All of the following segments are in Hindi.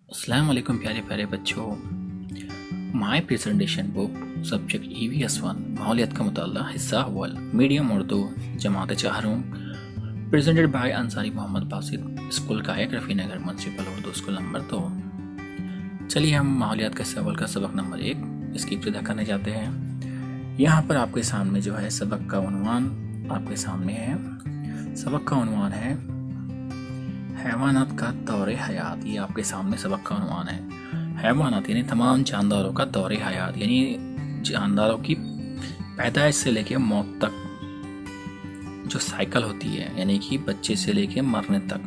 अस्सलाम वालेकुम प्यारे प्यारे बच्चों। My presentation book subject EVS1 माहौलियत का मुताला हिस्सा अव्वल मीडियम उर्दू जमात चाहरों presented by Ansari Mohammad Basit school कायक Rafinagar municipal Urdu school number 2। चलिए हम माहौलियत के अव्वल का सबक नंबर 1 इसकी इब्तिदा करने जाते हैं। यहाँ पर आपके सामने जो है सबक का उन्वान आपके सामने है। सबक का उन्वान है हैवानात का दौरे हयात। ये आपके सामने सबक का उन्वान है। हैवानात यानी तमाम जानदारों का दौरे हयात, यानी जानदारों की पैदाइश से लेकर मौत तक जो साइकिल होती है, यानी कि बच्चे से लेकर मरने तक,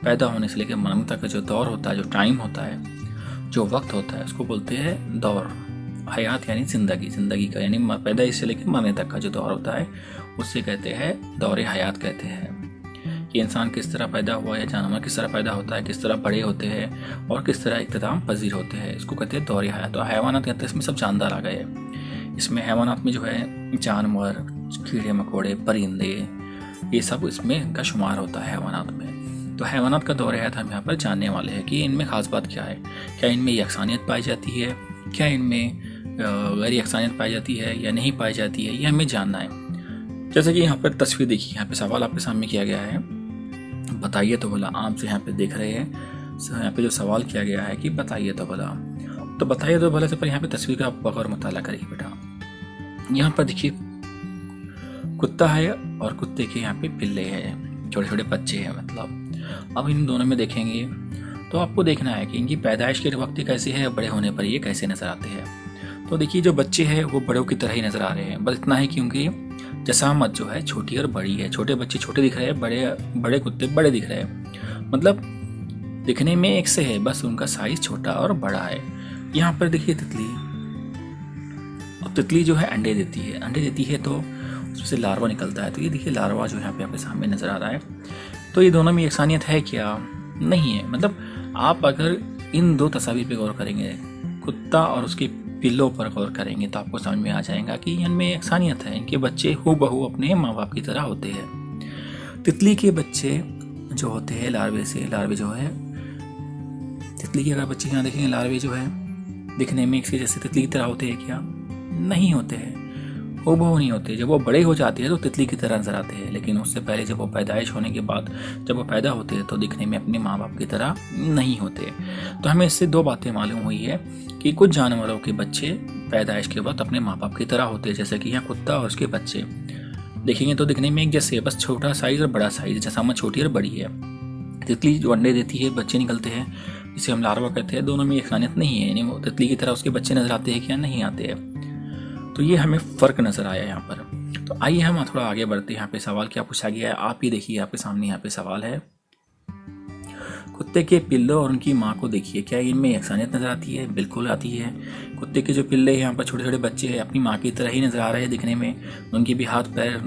पैदा होने से लेकर मरने तक का जो दौर होता है, जो टाइम होता है, जो वक्त होता है, उसको बोलते हैं दौर। हयात यानी ज़िंदगी का, यानी पैदाइश से लेकर मरने तक का जो दौर होता है उससे कहते हैं दौरे हयात कहते हैं। कि इंसान किस तरह पैदा हुआ या जानवर किस तरह पैदा होता है, किस तरह बड़े होते हैं और किस तरह इख्तिताम पजीर होते हैं, इसको कहते हैं दौरे हयात। तो हैवानात कहते हैं, इसमें सब जानदार आ गए। इसमें हैवानात में जो है जानवर, कीड़े मकोड़े, परिंदे, ये सब इसमें का शुमार होता है हैवानात में। तो हैवानात का दौरे हयात हम यहाँ पर जानने वाले हैं कि इनमें ख़ास बात क्या है। क्या इनमें यकसानियत पाई जाती है, क्या इनमें गैर यकसानियत पाई जाती है या नहीं पाई जाती है, ये हमें जानना है। जैसे कि यहाँ पर तस्वीर देखिए, यहाँ पे सवाल आपके सामने किया गया है, बताइए तो भला। आप जो यहाँ पे देख रहे हैं, यहाँ पे जो सवाल किया गया है कि बताइए तो भला, तो बताइए तो भला से पर यहाँ पे तस्वीर का आप बगैर मुताला करिए बेटा। यहाँ पर देखिए कुत्ता है और कुत्ते के यहाँ पे पिल्ले हैं, छोटे छोटे बच्चे हैं मतलब। अब इन दोनों में देखेंगे तो आपको देखना है कि इनकी पैदाइश के वक्त कैसी है, बड़े होने पर ये कैसे नजर आते हैं। तो देखिए जो बच्चे हैं वो बड़ों की तरह ही नजर आ रहे हैं, बस इतना है कि उनकी जसामत जो है छोटी और बड़ी है। छोटे बच्चे छोटे दिख रहे हैं, बड़े कुत्ते बड़े दिख रहे हैं, मतलब दिखने में एक से है, बस उनका साइज छोटा और बड़ा है। यहाँ पर देखिए तितली, अब तितली जो है अंडे देती है तो उसमें से लार्वा निकलता है। तो ये देखिए लार्वा जो यहाँ पे आपके सामने नजर आ रहा है। तो ये दोनों में यकसानियत है क्या? नहीं है। मतलब आप अगर इन दो तस्वीर पे गौर करेंगे, कुत्ता और उसके पिल्लों पर गौर करेंगे, तो आपको समझ में आ जाएगा कि इनमें यकसानियत है। इनके बच्चे हूबहू अपने माँ बाप की तरह होते हैं। तितली के बच्चे जो होते हैं लार्वे जो है, तितली के अगर बच्चे यहाँ देखेंगे, लार्वे जो है दिखने में इसके जैसे तितली की तरह होते हैं क्या? नहीं होते हैं, हूबहू नहीं होते। जब वो बड़े हो जाते हैं तो तितली की तरह नजर आते हैं, लेकिन उससे पहले जब वो पैदाइश होने के बाद जब वो पैदा होते हैं तो दिखने में अपने माँ बाप की तरह नहीं होते। तो हमें इससे दो बातें मालूम हुई है कि कुछ जानवरों के बच्चे पैदाइश के वक्त अपने माँ बाप की तरह होते हैं, जैसे कि यहाँ कुत्ता और उसके बच्चे देखेंगे तो दिखने में एक जैसे, बस छोटा साइज और बड़ा साइज, जैसा छोटी और बड़ी है। तितली जो अंडे देती है, बच्चे निकलते हैं, जिसे हम लार्वा कहते हैं, दोनों में यकसानियत नहीं है। यानी वो तितली की तरह उसके बच्चे नजर आते हैं क्या? नहीं आते हैं। तो ये हमें फ़र्क नज़र आया यहाँ पर। तो आइए हम थोड़ा आगे बढ़ते हैं। यहाँ पे सवाल क्या पूछा गया है, आप ही देखिए आपके सामने। यहाँ पे सवाल है, कुत्ते के पिल्लों और उनकी माँ को देखिए, क्या इनमें यकसानियत नज़र आती है? बिल्कुल आती है। कुत्ते के जो पिल्ले हैं, यहाँ पर छोटे छोटे बच्चे हैं, अपनी माँ की तरह ही नज़र आ रहे हैं दिखने में। उनकी भी हाथ पैर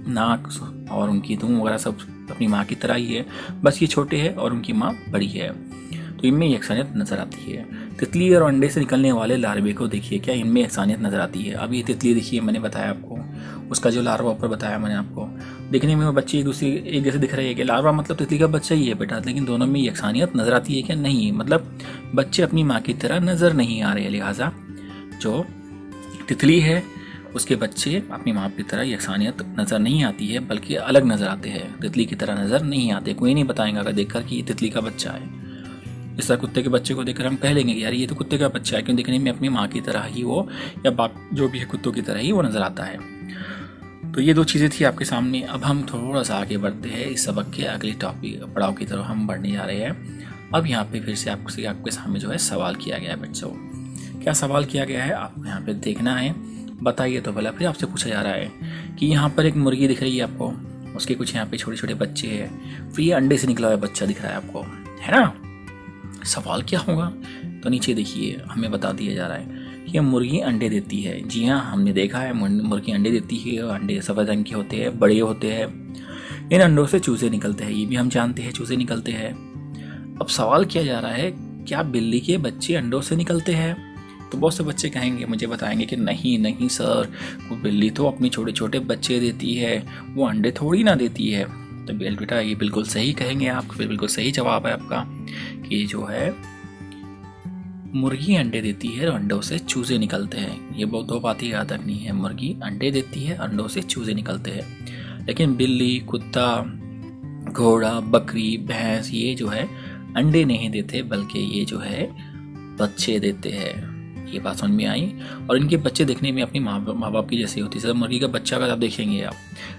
नाक और उनकी दुम वगैरह सब अपनी माँ की तरह ही है, बस ये छोटे हैं और उनकी माँ बड़ी है। तो इनमें यकसानियत नज़र आती है। तितली और अंडे से निकलने वाले लार्वे को देखिए, क्या इनमें यकसानियत नज़र आती है? अब ये तितली देखिए, मैंने बताया आपको, उसका जो लार्वा ऊपर बताया मैंने आपको, दिखने में वो बच्चे एक जैसे दिख रहे हैं कि लार्वा मतलब तितली का बच्चा ही है बेटा, लेकिन दोनों में यकसानियत नज़र आती है क्या? नहीं। मतलब बच्चे अपनी माँ की तरह नज़र नहीं आ रहे, लिहाजा जो तितली है उसके बच्चे अपनी माँ की तरह यकसानियत नज़र नहीं आती है, बल्कि अलग नज़र आते हैं, तितली की तरह नज़र नहीं आते। कोई नहीं बताएगा अगर देखकर कि ये तितली का बच्चा है। इस तरह कुत्ते के बच्चे को देखकर हम कह लेंगे कि यार ये तो कुत्ते का बच्चा है, क्यों दिखने में अपनी माँ की तरह ही वो, या बाप जो भी है कुत्तों की तरह ही वो नज़र आता है। तो ये दो चीज़ें थी आपके सामने। अब हम थोड़ा सा आगे बढ़ते हैं, इस सबक के अगले टॉपिक पड़ाव की तरफ हम बढ़ने जा रहे हैं। अब यहाँ पे फिर से आपके सामने जो है सवाल किया गया है बच्चों। क्या सवाल किया गया है आपको यहाँ पे देखना है, बताइए तो भला। फिर आपसे पूछा जा रहा है कि यहाँ पर एक मुर्गी दिख रही है आपको, उसके कुछ यहाँ पे छोटे छोटे बच्चे हैं, फिर ये अंडे से निकला हुआ बच्चा दिख रहा है आपको, है ना? सवाल क्या होगा? तो नीचे देखिए हमें बता दिया जा रहा है कि मुर्गी अंडे देती है। जी हाँ, हमने देखा है मुर्गी अंडे देती है। अंडे सफ़ेद रंग के होते हैं, बड़े होते हैं, इन अंडों से चूजे निकलते हैं, ये भी हम जानते हैं चूजे निकलते हैं। अब सवाल किया जा रहा है, क्या बिल्ली के बच्चे अंडों से निकलते हैं? तो बहुत से बच्चे कहेंगे, मुझे बताएंगे कि नहीं नहीं सर, वो बिल्ली तो अपने छोटे छोटे बच्चे देती है, वो अंडे थोड़ी ना देती है। तो बेटा ये बिल्कुल सही कहेंगे आप, बिल्कुल सही जवाब है आपका कि जो है मुर्गी अंडे देती है और अंडों से चूजे निकलते हैं। ये बहुत दो बातें याद रखनी है, मुर्गी अंडे देती है, अंडों से चूजे निकलते हैं। लेकिन बिल्ली, कुत्ता, घोड़ा, बकरी, भैंस ये जो है अंडे नहीं देते, बल्कि ये जो है बच्चे देते हैं। ये बात समझ में आई। और इनके बच्चे देखने में अपनी माँ बाप की जैसे होती है। जैसे मुर्गी का बच्चा अगर आप देखेंगे, आप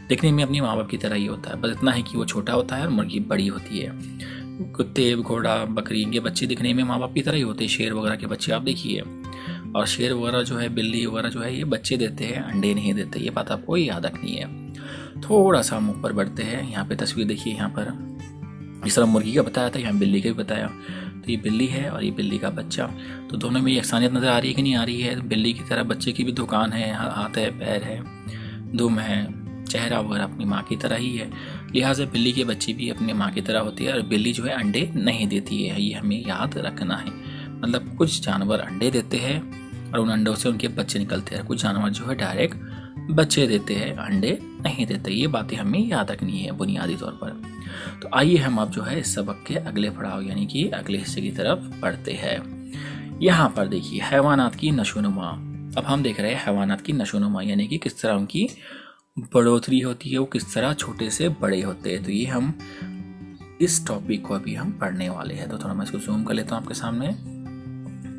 देखने में अपनी माँ बाप की तरह ही होता है, बस इतना है कि वो छोटा होता है और मुर्गी बड़ी होती है। कुत्ते, घोड़ा, बकरी, इनके बच्चे दिखने में माँ बाप की तरह ही होते हैं। शेर वगैरह के बच्चे आप देखिए, और शेर वगैरह जो है, बिल्ली वगैरह जो है, ये बच्चे देते हैं, अंडे नहीं देते। ये बात आपको याद रखनी है। थोड़ा सा हम ऊपर बढ़ते हैं। यहाँ पे तस्वीर देखिए, यहाँ पर इस तरह मुर्गी का बताया था, यहाँ बिल्ली का भी बताया। तो ये बिल्ली है और ये बिल्ली का बच्चा। तो दोनों में यकसानियत नज़र आ रही है कि नहीं आ रही है? बिल्ली की तरह बच्चे की भी दो कान है, हाथ है, पैर है, दुम है, चेहरा वगैरह अपनी माँ की तरह ही है। लिहाजा बिल्ली के बच्चे भी अपनी माँ की तरह होती है। और बिल्ली जो है अंडे नहीं देती है, ये हमें याद रखना है। मतलब कुछ जानवर अंडे देते हैं और उन अंडों से उनके बच्चे निकलते हैं। कुछ जानवर जो है डायरेक्ट बच्चे देते हैं, अंडे नहीं देते। ये बातें हमें याद रखनी है बुनियादी तौर पर। तो आइए हम अब जो है इस सबक के अगले पड़ाव यानी कि अगले हिस्से की तरफ बढ़ते हैं। यहाँ पर देखिए हैवानात की नशोनुमा। अब हम देख रहे हैं हैवानात की नशोनुमा यानी कि किस तरह उनकी बढ़ोतरी होती है, वो किस तरह छोटे से बड़े होते हैं। तो ये हम इस टॉपिक को अभी हम पढ़ने वाले हैं। तो थोड़ा मैं इसको जूम कर लेता हूँ आपके सामने।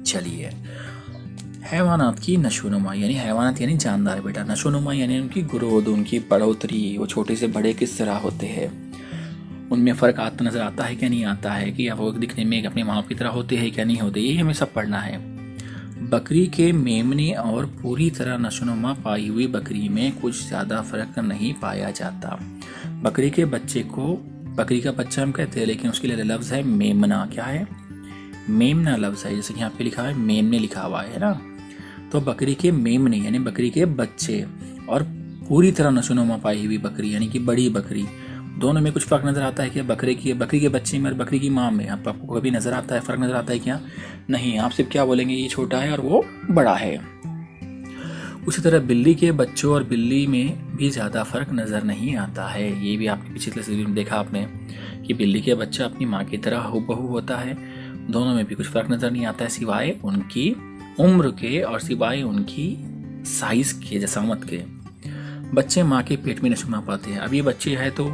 चलिए, हैवानात की नशोनुमा यानी हैवानात यानी जानदार बेटा, नशोनुमा यानी उनकी ग्रोथ, उनकी बढ़ोतरी, वो छोटे से बड़े किस तरह होते हैं, उनमें फ़र्क आता नज़र आता है क्या नहीं आता है, कि वो दिखने में अपने माँ की तरह होते हैं क्या नहीं होते, ये हमें सब पढ़ना है। बकरी के मेमने और पूरी तरह नशोनुमा पाई हुई बकरी में कुछ ज़्यादा फर्क नहीं पाया जाता। बकरी के बच्चे को बकरी का बच्चा हम कहते हैं, लेकिन उसके लिए लफ्ज़ है मेमना। क्या है? मेमना लफ्ज़ है, जैसे कि यहाँ पे लिखा है मेमने लिखा हुआ है ना। तो बकरी के मेमने यानी बकरी के बच्चे और पूरी तरह नशोनुमा पाई हुई बकरी यानी कि बड़ी बकरी, दोनों में कुछ फ़र्क नज़र आता है क्या? बकरी के बच्चे में और बकरी की माँ में आपको कभी नज़र आता है, फ़र्क नज़र आता है क्या? नहीं। आप सिर्फ क्या बोलेंगे, ये छोटा है और वो बड़ा है। उसी तरह बिल्ली के बच्चों और बिल्ली में भी ज़्यादा फ़र्क नज़र नहीं आता है। ये भी आपके पिछले तस्वीर में देखा आपने कि बिल्ली के बच्चा अपनी माँ की तरह हूबहू होता है। दोनों में भी कुछ फ़र्क नज़र नहीं आता है, सिवाय उनकी उम्र के और सिवाय उनकी साइज़ के, जसामत के। बच्चे माँ के पेट में नशोनुमा पाते हैं। अब ये बच्चे हैं तो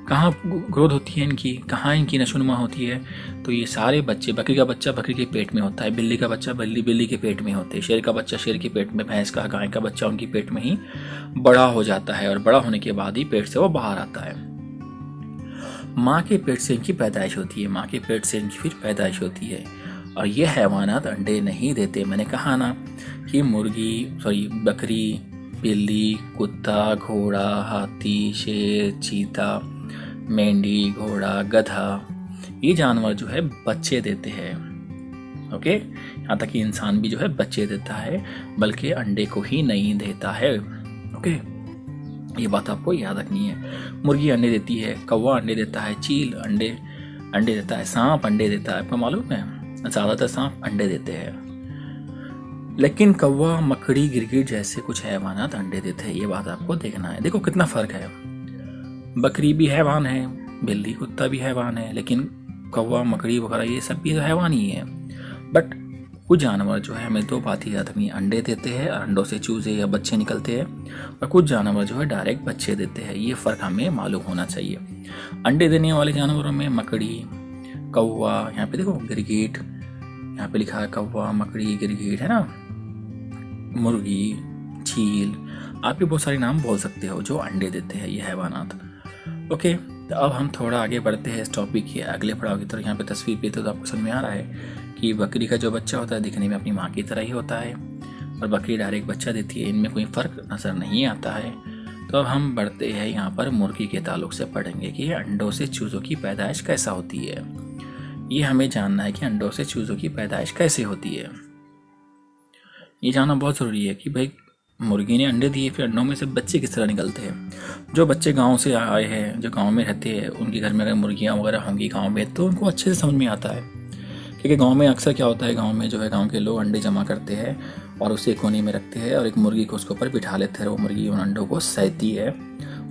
कहाँ ग्रोथ होती है इनकी, कहाँ इनकी नशोनुमा होती है? तो ये सारे बच्चे, बकरी का बच्चा बकरी के पेट में होता है, बिल्ली का बच्चा बिल्ली के पेट में होते हैं, शेर का बच्चा शेर के पेट में, भैंस का, गाय का बच्चा उनके पेट में ही बड़ा हो जाता है और बड़ा होने के बाद ही पेट से वो बाहर आता है। माँ के पेट से इनकी पैदाइश होती है, माँ के पेट से इनकी फिर पैदाइश होती है। और ये हैवानात अंडे नहीं देते। मैंने कहा ना कि बकरी, बिल्ली, कुत्ता, घोड़ा, हाथी, शेर, चीता, मेंढी, घोड़ा, गधा, ये जानवर जो है बच्चे देते हैं। ओके, यहाँ तक कि इंसान भी जो है बच्चे देता है, बल्कि अंडे को ही नहीं देता है। ओके, ये बात आपको याद रखनी है। मुर्गी अंडे देती है, कौवा अंडे देता है, चील अंडे देता है, सांप अंडे देता है। आपको मालूम है ज़्यादातर सांप अंडे देते हैं, लेकिन कौवा, मकड़ी, गिरगिट जैसे कुछ हैवानात अंडे देते हैं। ये बात आपको देखना है। देखो कितना फ़र्क है। बकरी भी हैवान है, बिल्ली कुत्ता भी हैवान है, लेकिन कौवा, मकड़ी वगैरह ये सब भी हैवान ही है। बट कुछ जानवर जो है, हमें दो बात ही याद रखनी है, अंडे देते हैं और अंडों से चूजे या बच्चे निकलते हैं, और कुछ जानवर जो है डायरेक्ट बच्चे देते हैं। ये फ़र्क हमें मालूम होना चाहिए। अंडे देने वाले जानवरों में मकड़ी, कौवा, यहाँ पे देखो गिरगिट, यहाँ पे लिखा है कौवा, मकड़ी, गिरगिट है ना, मुर्गी, चील, आप भी बहुत सारे नाम बोल सकते हो जो अंडे देते हैं, ये हैवानात। ओके, तो अब हम थोड़ा आगे बढ़ते हैं इस टॉपिक के अगले पड़ाव की तरफ। यहाँ पे तस्वीर पे तो आपको समझ में आ रहा है कि बकरी का जो बच्चा होता है दिखने में अपनी माँ की तरह ही होता है, और बकरी डायरेक्ट बच्चा देती है, इनमें कोई फ़र्क नज़र नहीं आता है। तो अब हम बढ़ते हैं यहाँ पर मुर्गी के ताल्लुक से पढ़ेंगे कि अंडों से चूज़ों की पैदाइश कैसा होती है। ये हमें जानना है कि अंडों से चूज़ों की पैदाइश कैसे होती है। ये जानना बहुत ज़रूरी है कि भाई मुर्गी ने अंडे दिए, फिर अंडों में से बच्चे किस तरह निकलते हैं। जो बच्चे गांव से आए हैं, जो गांव में रहते हैं, उनके घर में अगर मुर्गियां वगैरह होंगी गांव में, तो उनको अच्छे से समझ में आता है। क्योंकि गांव में अक्सर क्या होता है, गांव में जो है गांव के लोग अंडे जमा करते हैं और उसे कोने में रखते हैं और एक मुर्गी को उसके ऊपर बिठा लेते हैं। वो मुर्गी उन अंडों को सहती है,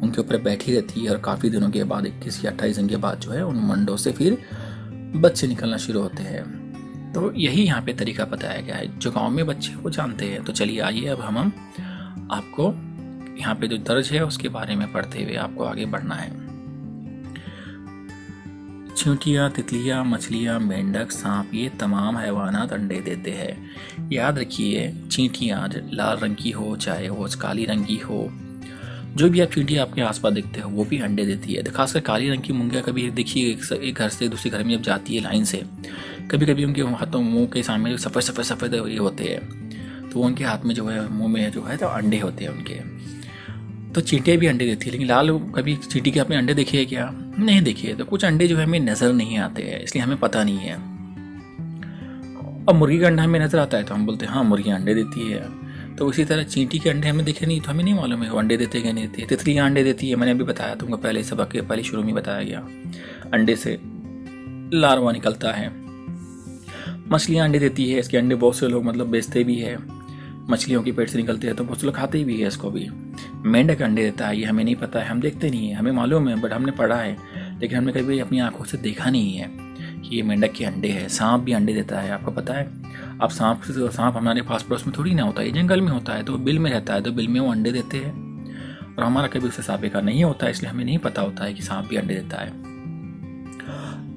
उनके ऊपर बैठी रहती है, और काफ़ी दिनों के बाद 21 या 28 दिन के बाद जो है उन अंडों से फिर बच्चे निकलना शुरू होते हैं। तो यही यहाँ पे तरीका बताया गया है, जो गांव में बच्चे वो जानते हैं। तो चलिए आइए अब हम आपको यहाँ पे जो दर्ज है उसके बारे में पढ़ते हुए आपको आगे बढ़ना है। चींटियाँ, तितलियाँ, मछलियाँ, मेंढक, सांप, ये तमाम हैवानात अंडे देते हैं। याद रखिए, चींटियाँ लाल रंग की हो चाहे वो काली रंग की हो, जो भी आप चींटियाँ आपके आसपास देखते हो वो भी अंडे देती है। खासकर काली रंग की मुंगिया कभी देखिए एक घर से दूसरे घर में जब जाती है लाइन से, कभी कभी उनके हाथों मुंह के सामने सफ़ेद सफ़ेद सफ़ेद ये होते हैं, तो उनके हाथ में जो है मुंह में जो है तो अंडे होते हैं उनके। तो चींटियाँ भी अंडे देती है, लेकिन लाल कभी चींटी के आपने अंडे देखे हैं क्या? नहीं देखे। तो कुछ अंडे जो है हमें नज़र नहीं आते हैं, इसलिए हमें पता नहीं है। अब मुर्गी का अंडा हमें नज़र आता है तो हम बोलते हैं हाँ मुर्गी अंडे देती है। तो उसी तरह चींटी के अंडे हमें दिखे नहीं तो हमें नहीं मालूम है वो अंडे देते कि नहीं देते। तितलियाँ अंडे देती है, मैंने अभी बताया तुमको पहले सबक के पहले शुरू में बताया गया, अंडे से लार्वा निकलता है। मछलियाँ अंडे देती है, इसके अंडे बहुत से लोग मतलब बेचते भी है, मछलियों के पेट से निकलते हैं तो बहुत से लोग खाते भी है इसको भी। मेंढक अंडे देता है, ये हमें नहीं पता है, हम देखते नहीं है, हमें मालूम है बट हमने पढ़ा है, लेकिन हमने कभी अपनी आंखों से देखा नहीं है कि ये मेंढक के अंडे है। सांप भी अंडे देता है, आपको पता है। अब सांप हमारे पास पड़ोस में थोड़ी ना होता है, जंगल में होता है, तो बिल में रहता है, तो बिल में वो अंडे देते हैं, और हमारा कभी उससे सांप का नहीं होता है, इसलिए हमें नहीं पता होता है कि सांप भी अंडे देता है।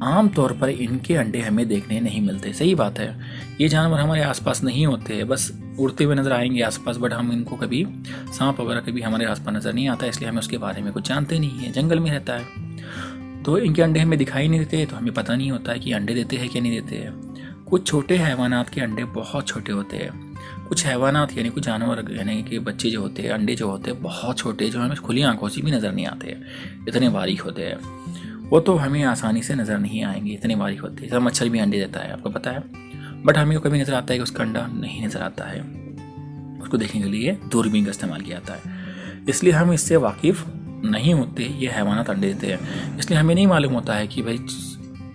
आमतौर पर इनके अंडे हमें देखने नहीं मिलते, सही बात है, ये जानवर हमारे आसपास नहीं होते हैं, बस उड़ते हुए नजर आएंगे आसपास, बट हम इनको कभी सांप वगैरह कभी हमारे आसपास नजर नहीं आता, इसलिए हमें उसके बारे में कुछ जानते नहीं है, जंगल में रहता है। तो इनके अंडे हमें दिखाई नहीं देते, तो हमें पता नहीं होता है कि अंडे देते हैं कि नहीं देते हैं। कुछ छोटे हैवानात के अंडे बहुत छोटे होते हैं, कुछ हैवानात यानी कुछ जानवर यानी कि बच्चे जो होते हैं, अंडे जो होते हैं बहुत छोटे, जो हमें खुली आंखों से भी नज़र नहीं आते, इतने बारीक होते हैं, वो तो हमें आसानी से नज़र नहीं आएंगे, इतने बारीक होते हैं। मच्छर भी अंडे देता है, आपको पता है, बट हमें कभी नज़र आता है कि उसका अंडा नहीं नज़र आता है, उसको देखने के लिए दूरबीन का इस्तेमाल किया जाता है, इसलिए हम इससे वाकिफ़ नहीं होते ये हैवानात अंडे देते हैं। इसलिए हमें नहीं मालूम होता है कि भाई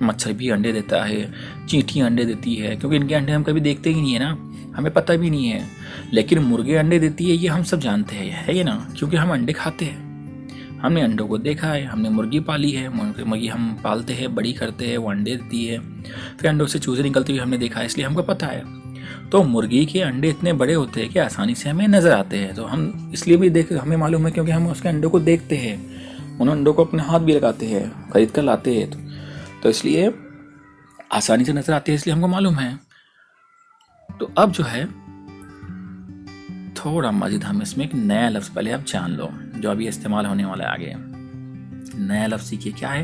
मच्छर भी अंडे देता है, चींटियाँ अंडे देती है, क्योंकि इनके अंडे हम कभी देखते ही नहीं है ना, हमें पता भी नहीं है। लेकिन मुर्गे अंडे देती है ये हम सब जानते हैं, है ये ना, क्योंकि हम अंडे खाते हैं, हमने अंडों को देखा है, हमने मुर्गी पाली है, मुर्गी हम पालते हैं, बड़ी करते हैं, वो अंडे देती है, फिर अंडों से चूजे निकलते हुए हमने देखा है, इसलिए हमको पता है। तो मुर्गी के अंडे इतने बड़े होते हैं कि आसानी से हमें नज़र आते हैं, तो हम इसलिए भी हमें मालूम है क्योंकि हम उसके अंडों को देखते हैं, उन अंडों को अपने हाथ भी लगाते हैं, खरीद कर लाते हैं, तो इसलिए आसानी से नज़र आते हैं, इसलिए हमको मालूम है। तो अब जो है थोड़ा मज़ीद हम इसमें एक नया लफ्ज़ पहले आप जान लो, जो अभी इस्तेमाल होने वाला है आगे। नया लफ्ज़ सीखिए, क्या है?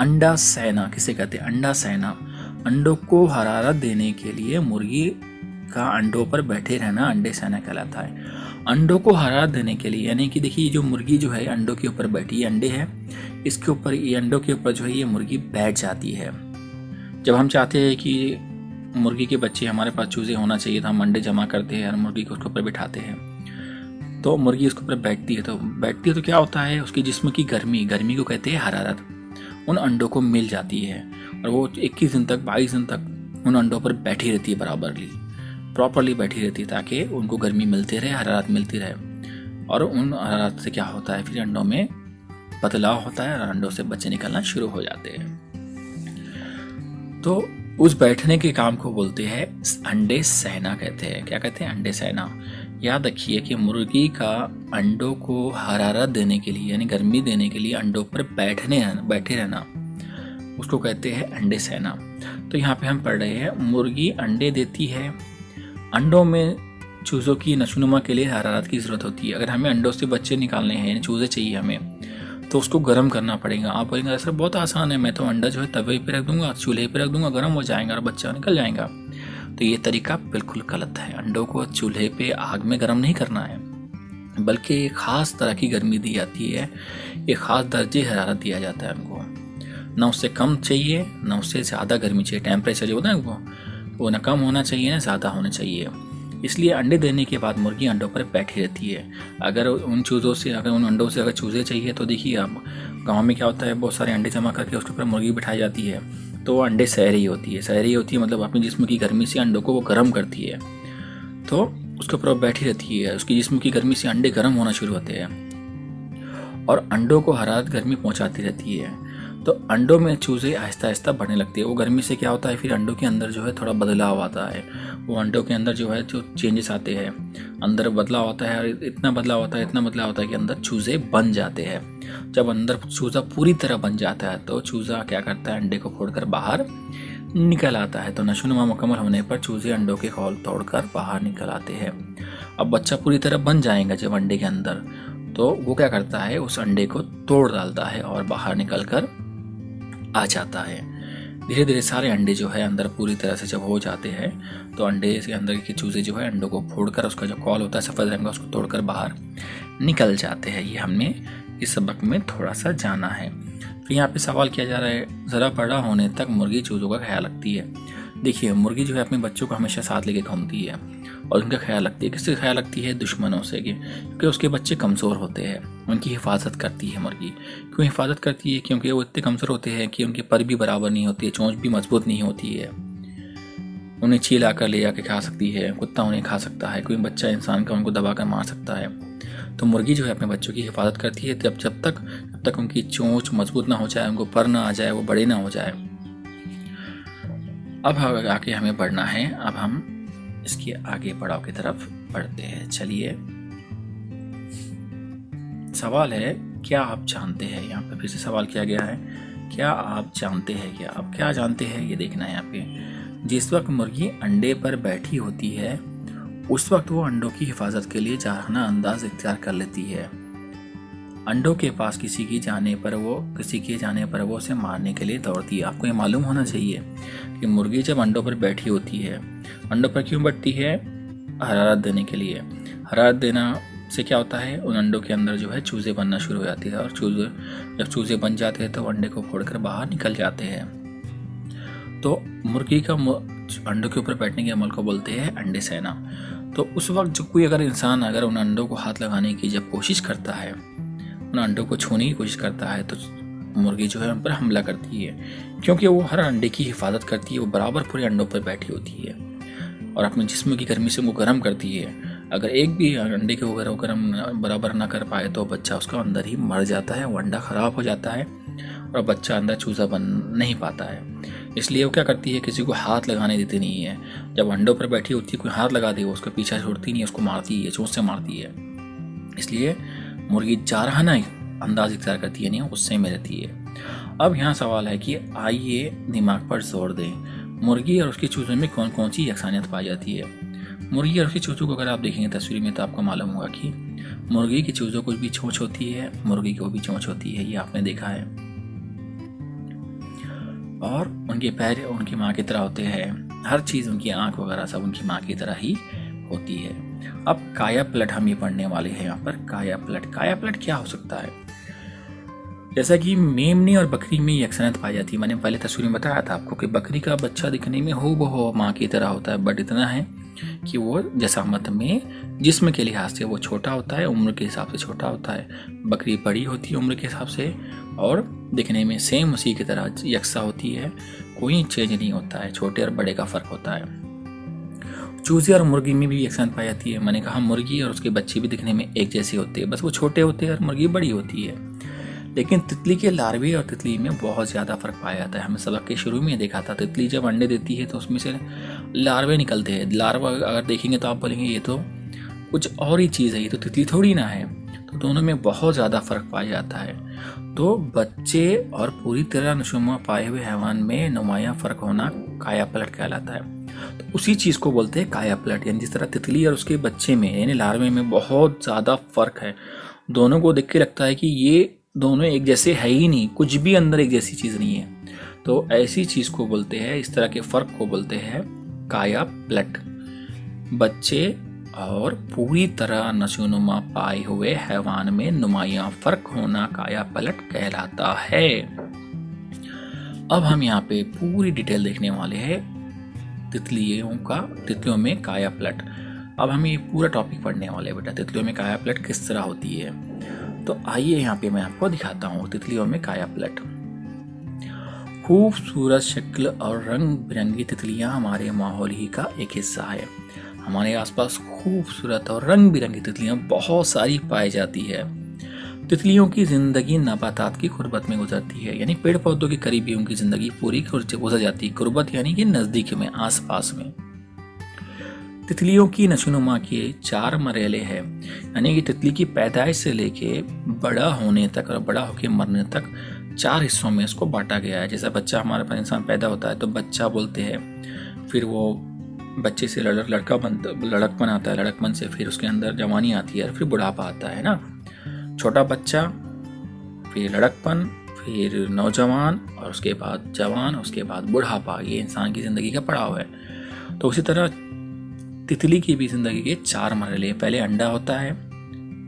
अंडा सेना। किसे कहते हैं? अंडा सेना। अंडों को हरारत देने के लिए मुर्गी का अंडों पर बैठे रहना अंडे सेना कहलाता है। अंडों को हरारत देने के लिए, यानी कि देखिए जो मुर्गी जो है अंडों के ऊपर बैठी, ये अंडे है, इसके ऊपर, ये अंडों के ऊपर जो है ये मुर्गी बैठ जाती है। जब हम चाहते हैं कि मुर्गी के बच्चे हमारे पास चूजे होना चाहिए, तो हम अंडे जमा करते हैं और मुर्गी को उसके ऊपर बिठाते हैं, तो मुर्गी उसके ऊपर बैठती है। तो क्या होता है, उसके जिस्म की गर्मी को कहते हैं हरारत, उन अंडों को मिल जाती है, और वो 21 दिन तक 22 दिन तक उन अंडों पर बैठी रहती है, प्रॉपरली बैठी रहती है, ताकि उनको गर्मी मिलती रहे, हरारत मिलती रहे, और उन हरारत से क्या होता है, फिर अंडों में बदलाव होता है और अंडों से बच्चे निकलना शुरू हो जाते हैं। तो उस बैठने के काम को बोलते हैं अंडे सहना कहते हैं। क्या कहते हैं? अंडे सहना। याद रखिए कि मुर्गी का अंडों को हरारत देने के लिए, यानी गर्मी देने के लिए अंडों पर बैठे रहना, उसको कहते हैं अंडे सहना। तो यहाँ पे हम पढ़ रहे हैं, मुर्गी अंडे देती है, अंडों में चूज़ों की नशोनुमा के लिए हरारत की ज़रूरत होती है। अगर हमें अंडों से बच्चे निकालने हैं, यानी चूज़े चाहिए हमें, तो उसको गर्म करना पड़ेगा। आप बोलेंगे सर बहुत आसान है, मैं तो अंडा जो है तवे पे रख दूंगा, चूल्हे पे रख दूंगा, गर्म हो जाएगा और बच्चा निकल जाएगा। तो ये तरीका बिल्कुल गलत है। अंडों को चूल्हे पे आग में गर्म नहीं करना है, बल्कि एक ख़ास तरह की गर्मी दी जाती है, एक ख़ास दर्जे हरारत दिया जाता है उनको, ना उससे कम चाहिए ना उससे ज़्यादा गर्मी चाहिए। टेम्परेचर जो होता है वो ना कम होना चाहिए ना ज़्यादा होना चाहिए। इसलिए अंडे देने के बाद मुर्गी अंडों पर बैठी रहती है। अगर उन अंडों से अगर चूज़े चाहिए, तो देखिए आप गांव में क्या होता है, बहुत सारे अंडे जमा करके उसके ऊपर मुर्गी बिठाई जाती है, तो वो अंडे सह रही होती है मतलब अपने जिस्म की गर्मी से अंडों को वो गर्म करती है, तो उसके ऊपर बैठी रहती है, उसकी जिस्म की गर्मी से अंडे गर्म होना शुरू होते हैं और अंडों को हरारत गर्मी पहुँचाती रहती है। तो अंडों में चूजे आहिस्ता आहिस्ता बढ़ने लगती है। वो गर्मी से क्या होता है, फिर अंडों के अंदर जो है थोड़ा बदलाव आता है। वो अंडों के अंदर जो है जो चेंजेस आते हैं, अंदर बदलाव आता है, और इतना बदलाव होता है कि अंदर चूजे बन जाते हैं। जब अंदर चूजा पूरी तरह बन जाता है तो चूजा क्या करता है, अंडे को फोड़कर बाहर निकल आता है। तो नशोनुमा मुकम्मल होने पर चूजे अंडों के खोल तोड़कर बाहर निकल आते हैं। अब बच्चा पूरी तरह बन जाएगा जब अंडे के अंदर, तो वो क्या करता है, उस अंडे को तोड़ डालता है और बाहर निकल कर आ जाता है। धीरे धीरे सारे अंडे जो है अंदर पूरी तरह से जब हो जाते हैं तो अंडे के अंदर के चूजे जो है अंडों को फोड़कर उसका जो कॉल होता है सफ़ेद रंग का, उसको तोड़कर बाहर निकल जाते हैं। ये हमने इस सबक में थोड़ा सा जाना है। तो यहाँ पे सवाल किया जा रहा है, ज़रा बड़ा होने तक मुर्गी चूज़ों का ख्याल रखती है। देखिए, मुर्गी जो है अपने बच्चों को हमेशा साथ लेके घूमती है और उनका ख्याल रखती है। किससे ख्याल रखती है? दुश्मनों से, क्योंकि उसके बच्चे कमज़ोर होते हैं। उनकी हिफाजत करती है मुर्गी। क्यों हिफाजत करती है? क्योंकि वो इतने कमज़ोर होते हैं कि उनके पर भी बराबर नहीं होती है, चोंच भी मजबूत नहीं होती है। उन्हें चील आकर ले जाके खा सकती है, कुत्ता उन्हें खा सकता है, कोई बच्चा इंसान का उनको दबा कर मार सकता है। तो मुर्गी जो है अपने बच्चों की हिफाजत करती है जब तक उनकी चोंच मजबूत ना हो जाए, उनको पर ना आ जाए, वो बड़े ना हो जाए। अब आगे हमें बढ़ना है। अब हम इसके आगे पड़ाव की तरफ बढ़ते हैं। चलिए, सवाल है, क्या आप जानते हैं? यहाँ पे फिर से सवाल किया गया है, क्या आप जानते हैं? क्या आप क्या जानते हैं, ये देखना है यहाँ पे। जिस वक्त मुर्गी अंडे पर बैठी होती है उस वक्त वो अंडों की हिफाजत के लिए जारहाना अंदाज इख्तियार कर लेती है। अंडों के पास किसी के जाने पर वो उसे मारने के लिए दौड़ती है। आपको ये मालूम होना चाहिए कि मुर्गी जब अंडों पर बैठी होती है, अंडों पर क्यों बैठती है? हरारत देने के लिए। हरारत देना से क्या होता है, उन अंडों के अंदर जो है चूजे बनना शुरू हो जाते हैं, और जब चूजे बन जाते हैं तो अंडे को फोड़कर बाहर निकल जाते हैं। तो मुर्गी का अंडों के ऊपर बैठने के अमल को बोलते हैं अंडे सेना। तो उस वक्त जो कोई इंसान अगर उन अंडों को हाथ लगाने की जब कोशिश करता है, उन अंडों को छूने की कोशिश करता है, तो मुर्गी जो है उन पर हमला करती है। क्योंकि वो हर अंडे की हिफाजत करती है, वो बराबर पूरे अंडों पर बैठी होती है और अपने जिस्म की गर्मी से वो गर्म करती है। अगर एक भी अंडे के वो गर्म बराबर ना कर पाए तो बच्चा उसका अंदर ही मर जाता है, वो अंडा खराब हो जाता है और बच्चा अंदर चूजा बन नहीं पाता है। इसलिए वो क्या करती है, किसी को हाथ लगाने देती नहीं है। जब अंडों पर बैठी होती है, कोई हाथ लगा दे, वो उसका पीछा छोड़ती नहीं है, उसको मारती है, चोंच से मारती है। इसलिए मुर्गी जारहाना अंदाज इख्तियार करती है, नहीं गुस्से में रहती है। अब यहाँ सवाल है कि आइए दिमाग पर जोर दें। मुर्गी और उसके चूजों में कौन कौन सी यकसानियत पाई जाती है? मुर्गी और उसके चूजों को अगर आप देखेंगे तस्वीर में तो आपको मालूम होगा कि मुर्गी की चूजों को भी चोंच होती है, मुर्गी को भी चोंच होती है, ये आपने देखा है। और उनके पैर उनकी माँ की तरह होते हैं, हर चीज़, उनकी आँख वगैरह सब उनकी माँ की तरह ही होती है। अब काया पलट हम ये पढ़ने वाले हैं यहाँ पर। काया पलट क्या हो सकता है? जैसा कि मेमने और बकरी में यकसनियत पाई जाती है। मैंने पहले तस्वीर में बताया था आपको कि बकरी का बच्चा दिखने में हूबहू माँ की तरह होता है, बट इतना है कि वो जसामत में जिस्म के लिहाज से वो छोटा होता है, उम्र के हिसाब से छोटा होता है। बकरी बड़ी होती है उम्र के हिसाब से और दिखने में सेम उसी की तरह यकसा होती है, कोई चेंज नहीं होता है, छोटे और बड़े का फ़र्क होता है। चूजे और मुर्गी में भी यकसानियत पाई जाती है। मैंने कहा मुर्गी और उसके बच्चे भी दिखने में एक जैसे होते हैं, बस वो छोटे होते हैं और मुर्गी बड़ी होती है। लेकिन तितली के लार्वे और तितली में बहुत ज़्यादा फर्क पाया जाता है। हमने सबक के शुरू में देखा था, तितली जब अंडे देती है तो उसमें से लार्वे निकलते हैं। लार्वा अगर देखेंगे तो आप बोलेंगे ये तो कुछ और ही चीज़ है, ये तो तितली थोड़ी ना है। तो दोनों में बहुत ज़्यादा फर्क पाया जाता है। तो बच्चे और पूरी तरह नशोनुमा पाए हुए हैवान में नुमायाँ फ़र्क होना काया पलट कहलाता है। तो उसी चीज़ को बोलते हैं काया पलट। यानी जिस तरह तितली और उसके बच्चे में यानी लार्वे में बहुत ज़्यादा फ़र्क है, दोनों को देख के लगता है कि ये दोनों एक जैसे है ही नहीं, कुछ भी अंदर एक जैसी चीज़ नहीं है। तो ऐसी चीज़ को बोलते हैं, इस तरह के फ़र्क को बोलते हैं काया पलट। बच्चे और पूरी तरह नशोनुमा पाए हुए हैवान में नुमायाँ फ़र्क होना काया पलट कहलाता है। अब हम यहाँ पे पूरी डिटेल देखने वाले हैं तितलियों में काया पलट। अब हम ये पूरा टॉपिक पढ़ने वाले हैं बेटा, तितलियों में काया पलट किस तरह होती है। तो आइए यहाँ पे मैं आपको दिखाता हूँ तितलियों में काया पलट। खूबसूरत शक्ल और रंग बिरंगी तितलियाँ हमारे माहौल ही का एक हिस्सा है। हमारे आसपास खूबसूरत और रंग बिरंगी तितलियाँ बहुत सारी पाई जाती है। तितलियों की ज़िंदगी नबातात की गुर्बत में गुजरती है, यानी पेड़ पौधों के करीब भी उनकी ज़िंदगी पूरी गुजर जाती है। गुर्बत यानी कि नज़दीक में, आस पास में। तितलियों की नशोनुमा के 4 मरहले हैं, यानी कि तितली की पैदाइश से लेके बड़ा होने तक और बड़ा होकर मरने तक 4 हिस्सों में इसको बांटा गया है। जैसा बच्चा हमारे पास इंसान पैदा होता है तो बच्चा बोलते हैं, फिर वो बच्चे से लड़कपन आता है, लड़कपन से फिर उसके अंदर जवानी आती है, फिर बुढ़ापा आता है ना। छोटा बच्चा, फिर लड़कपन, फिर नौजवान, और उसके बाद जवान, उसके बाद बुढ़ापा। ये इंसान की ज़िंदगी का पड़ाव है। तो उसी तरह तितली की भी ज़िंदगी के 4 मरहले। पहले अंडा होता है।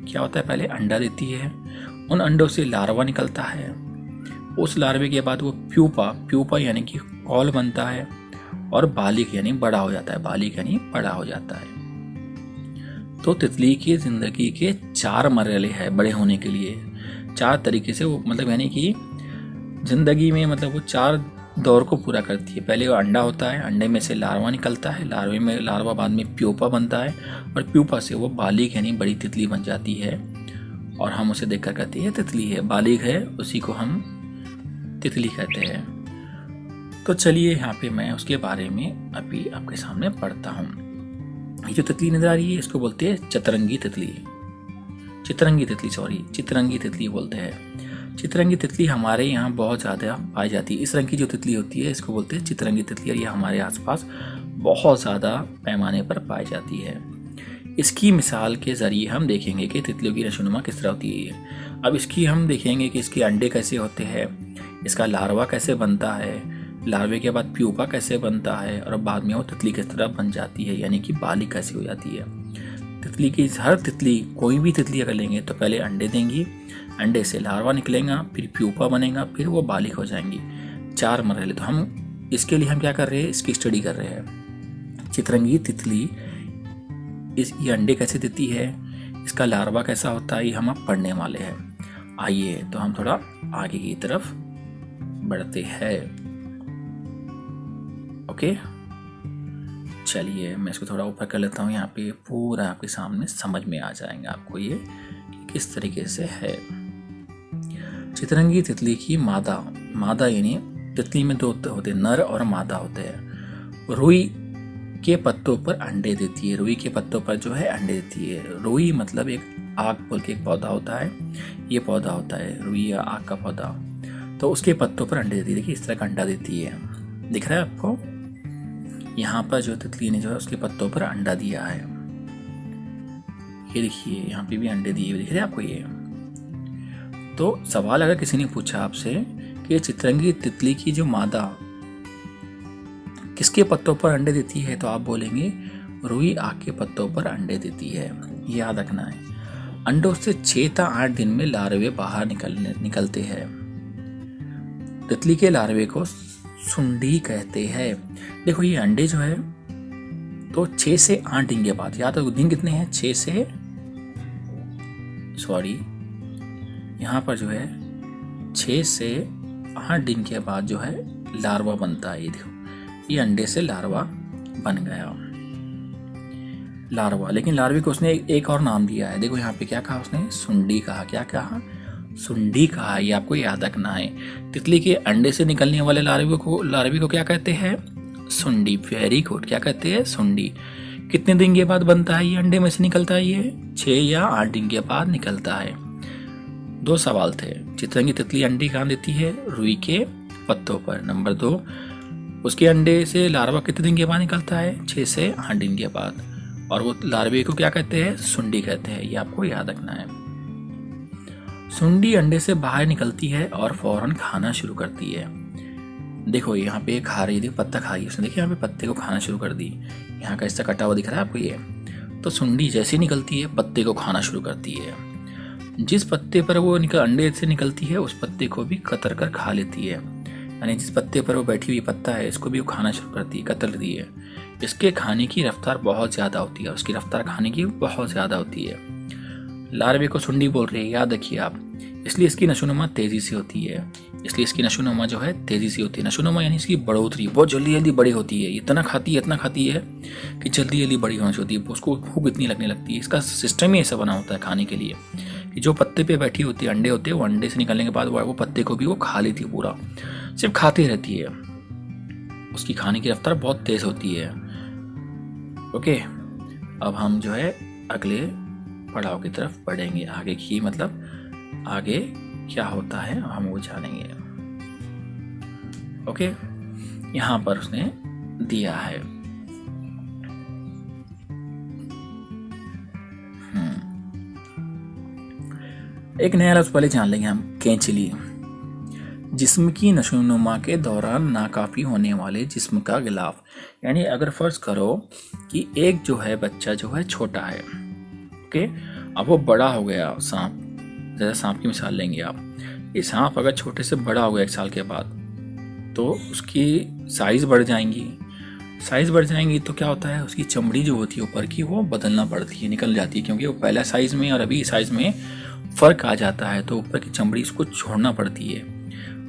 क्या होता है? पहले अंडा देती है, उन अंडों से लार्वा निकलता है। उस लार्वे के बाद वो प्यूपा यानी कि कॉल बनता है, और बालिग यानी बड़ा हो जाता है। बालिग यानी बड़ा हो जाता है। तो तितली की ज़िंदगी के 4 मरहले हैं बड़े होने के लिए। 4 तरीके से वो मतलब यानी कि ज़िंदगी में मतलब वो 4 दौर को पूरा करती है। पहले वो अंडा होता है, अंडे में से लार्वा निकलता है, लार्वा बाद में प्यूपा बनता है, और प्यूपा से वो बालिग यानी बड़ी तितली बन जाती है, और हम उसे देखकर कहते हैं तितली है। बालिग है, उसी को हम तितली कहते हैं। तो चलिए यहाँ पे मैं उसके बारे में अभी आपके सामने पढ़ता हूँ। ये जो तितली नजर आ रही है इसको बोलते हैं चितरंगी तितली बोलते हैं। चितरंगी तितली हमारे यहाँ बहुत ज़्यादा पाई जाती है। इस रंग की जो तितली होती है इसको बोलते हैं चितरंगी तितली, और ये हमारे आसपास बहुत ज़्यादा पैमाने पर पाई जाती है। इसकी मिसाल के ज़रिए हम देखेंगे कि तितलियों की नशोनुमा किस तरह होती है। अब इसकी हम देखेंगे कि इसके अंडे कैसे होते हैं, इसका लार्वा कैसे बनता है, लार्वे के बाद प्यूपा कैसे बनता है, और बाद में वो तितली किस तरह बन जाती है, यानी कि बालिग कैसे हो जाती है। तितली की हर तितली, कोई भी तितली अगर लेंगे तो पहले अंडे देंगी, अंडे से लार्वा निकलेगा, फिर प्यूपा बनेगा, फिर वो बालिग हो जाएंगी। 4 मरहले। तो हम इसके लिए हम क्या कर रहे हैं, इसकी स्टडी कर रहे हैं। चितरंगी तितली ये अंडे कैसे देती है, इसका लार्वा कैसा होता है, ये हम अब पढ़ने वाले हैं। आइए तो हम थोड़ा आगे की तरफ बढ़ते हैं। ओके, चलिए मैं इसको थोड़ा ऊपर कर लेता हूँ। यहाँ पे पूरा आपके सामने समझ में आ जाएंगे आपको ये कि किस तरीके से है। चितरंगी तितली की मादा यानी तितली में 2 होते हैं, नर और मादा होते हैं। रुई के पत्तों पर अंडे देती है। रुई के पत्तों पर जो है अंडे देती है। रुई मतलब एक आग बोल के एक पौधा होता है, ये पौधा होता है रुई या आग का पौधा। तो उसके पत्तों पर अंडे देती है। देखिए इस तरह का अंडा देती है, दिख रहा है आपको। यहाँ पर जो तितली ने जो है उसके पत्तों पर अंडा दिया है। ये देखिए यहाँ पे भी अंडे दिए हुए दिख रहे हैं आपको ये। तो सवाल अगर किसी ने पूछा आपसे कि चितरंगी तितली की जो मादा किसके पत्तों पर अंडे देती है, तो आप बोलेंगे रुई आग के पत्तों पर अंडे देती है। ये याद रखना है। अंडों से 6 से 8 दिन में लार्वे बाहर निकलते हैं। तितली के लार्वे को सुंडी कहते हैं। देखो ये अंडे जो है तो 6 से 8 दिन के बाद, या तो दिन कितने हैं, 6 से यहाँ पर जो है 6 से 8 दिन के बाद जो है लार्वा बनता है। ये देखो ये अंडे से लार्वा बन गया। लार्वा, लेकिन लार्वे को उसने एक और नाम दिया है। देखो यहाँ पे क्या कहा उसने, सुंडी कहा। क्या कहा, सुंडी कहा। ये आपको याद रखना है। तितली के अंडे से निकलने वाले लार्वे को क्या कहते हैं, सुंडी। वेरी गुड, क्या कहते हैं, सुंडी। कितने दिन के बाद बनता है ये, अंडे में से निकलता है ये, 6 या 8 दिन के बाद निकलता है। 2 सवाल थे। चितरंगी तितली अंडे कहाँ देती है, रुई के पत्तों पर। नंबर 2, उसके अंडे से लार्वा कितने दिन के बाद निकलता है, 6 से 8 दिन के बाद। और वो लार्वे को क्या कहते हैं, सुंडी कहते हैं। ये आपको याद रखना है। सुंडी अंडे से बाहर निकलती है और फौरन खाना शुरू करती है। देखो यहाँ पे खा रही थी, पत्ता खा रही है उसने। देखिए यहाँ पे पत्ते को खाना शुरू कर दी। यहाँ का हिस्सा कटा हुआ दिख रहा है आपको ये। तो सुंडी जैसे निकलती है पत्ते को खाना शुरू करती है। जिस पत्ते पर वो अंडे से निकलती है उस पत्ते को भी कतर कर खा लेती है। यानी जिस पत्ते पर वो बैठी हुई पत्ता है इसको भी वो खाना शुरू करती है, कतर दी है। इसके खाने की रफ्तार बहुत ज़्यादा होती है, उसकी रफ्तार खाने की बहुत ज़्यादा होती है। लार्वे को सुंडी बोल रही है, याद रखिए आप। इसलिए इसकी नशोनुमा तेज़ी से होती है। नशोनुमा जो है तेज़ी से होती है। नशोनुमा यानी इसकी बढ़ोतरी बहुत जल्दी जल्दी बड़ी होती है। इतना खाती है कि जल्दी जल्दी बड़ी होना होती है। उसको भूख इतनी लगने लगती है। इसका सिस्टम ही ऐसा बना होता है खाने के लिए कि जो पत्ते पे बैठी होती है, अंडे होते हैं, वो अंडे से निकलने के बाद वो पत्ते को भी वो खा लेती है पूरा, सिर्फ खाती रहती है। उसकी खाने की रफ्तार बहुत तेज होती है। ओके, अब हम जो है अगले पड़ाव की तरफ बढ़ेंगे। आगे की मतलब आगे क्या होता है हम वो जानेंगे। ओके, यहाँ पर उसने दिया है एक नया लफ्ज पहले जान लेंगे हम, कैंचिली। जिस्म की नशोनुमा के दौरान नाकाफी होने वाले जिस्म का गिलाफ। यानी अगर फर्ज करो कि एक जो है बच्चा जो है छोटा है, ओके, अब वो बड़ा हो गया, सांप, जैसे सांप की मिसाल लेंगे आप। ये सांप अगर छोटे से बड़ा हो गया 1 साल के बाद, तो उसकी साइज बढ़ जाएंगी। साइज बढ़ जाएंगी तो क्या होता है, उसकी चमड़ी जो होती है ऊपर की वो बदलना पड़ती है, निकल जाती है, क्योंकि वो पहला साइज में और अभी साइज में फ़र्क आ जाता है। तो ऊपर की चमड़ी उसको छोड़ना पड़ती है,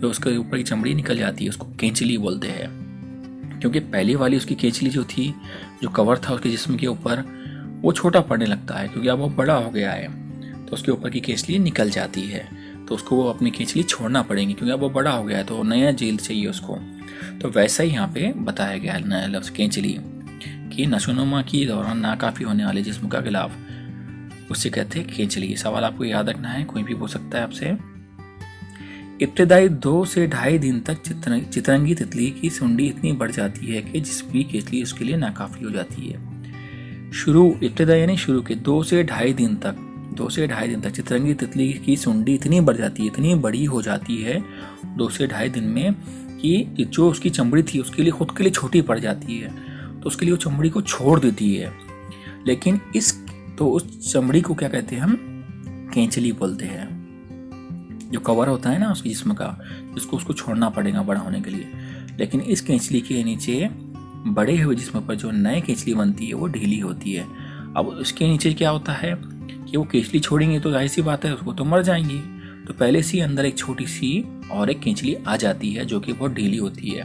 जो उसके ऊपर की चमड़ी निकल जाती है, उसको केंचली बोलते हैं। क्योंकि पहली वाली उसकी केंचली जो थी, जो कवर था उसके जिस्म के ऊपर, वो छोटा पड़ने लगता है, क्योंकि अब वो बड़ा हो गया है तो उसके ऊपर की केंचली निकल जाती है। तो उसको वो अपनी केंचली छोड़ना पड़ेगी, क्योंकि अब वो बड़ा हो गया है तो नया जेल चाहिए उसको। तो वैसा ही यहाँ पे बताया गया है नया लफ्ज़ केंचली, कि नशोनुमा की दौरान नाकाफी होने वाले जिस्म का गिलाफ, उससे कहते हैं केंचली। ये सवाल आपको याद रखना है, कोई भी पूछ सकता है आपसे। इब्तदाई 2 से ढाई दिन तक चितरंगी तितली की सुंडी इतनी बढ़ जाती है कि जिसकी केंचली उसके लिए नाकाफी हो जाती है। इब्तदाई यानी शुरू के 2 से ढाई दिन तक चितरंगी तितली की सुंडी इतनी बढ़ जाती है, इतनी बड़ी हो जाती है 2 से ढाई दिन में, कि जो उसकी चमड़ी थी उसके लिए खुद के लिए छोटी पड़ जाती है, तो उसके लिए वो चमड़ी को छोड़ देती है। लेकिन उस चमड़ी को क्या कहते हैं हम, केंचली बोलते हैं। जो कवर होता है ना उसके जिस्म का, जिसको उसको छोड़ना पड़ेगा बड़ा होने के लिए। लेकिन इस केंचली के नीचे बड़े हुए जिस्म पर जो नए केंचली बनती है वो ढीली होती है। अब इसके नीचे क्या होता है कि वो केंचली छोड़ेंगे तो जाहिर सी बात है उसको तो मर जाएंगी, तो पहले से अंदर एक छोटी सी और एक केंचली आ जाती है जो कि बहुत ढीली होती है।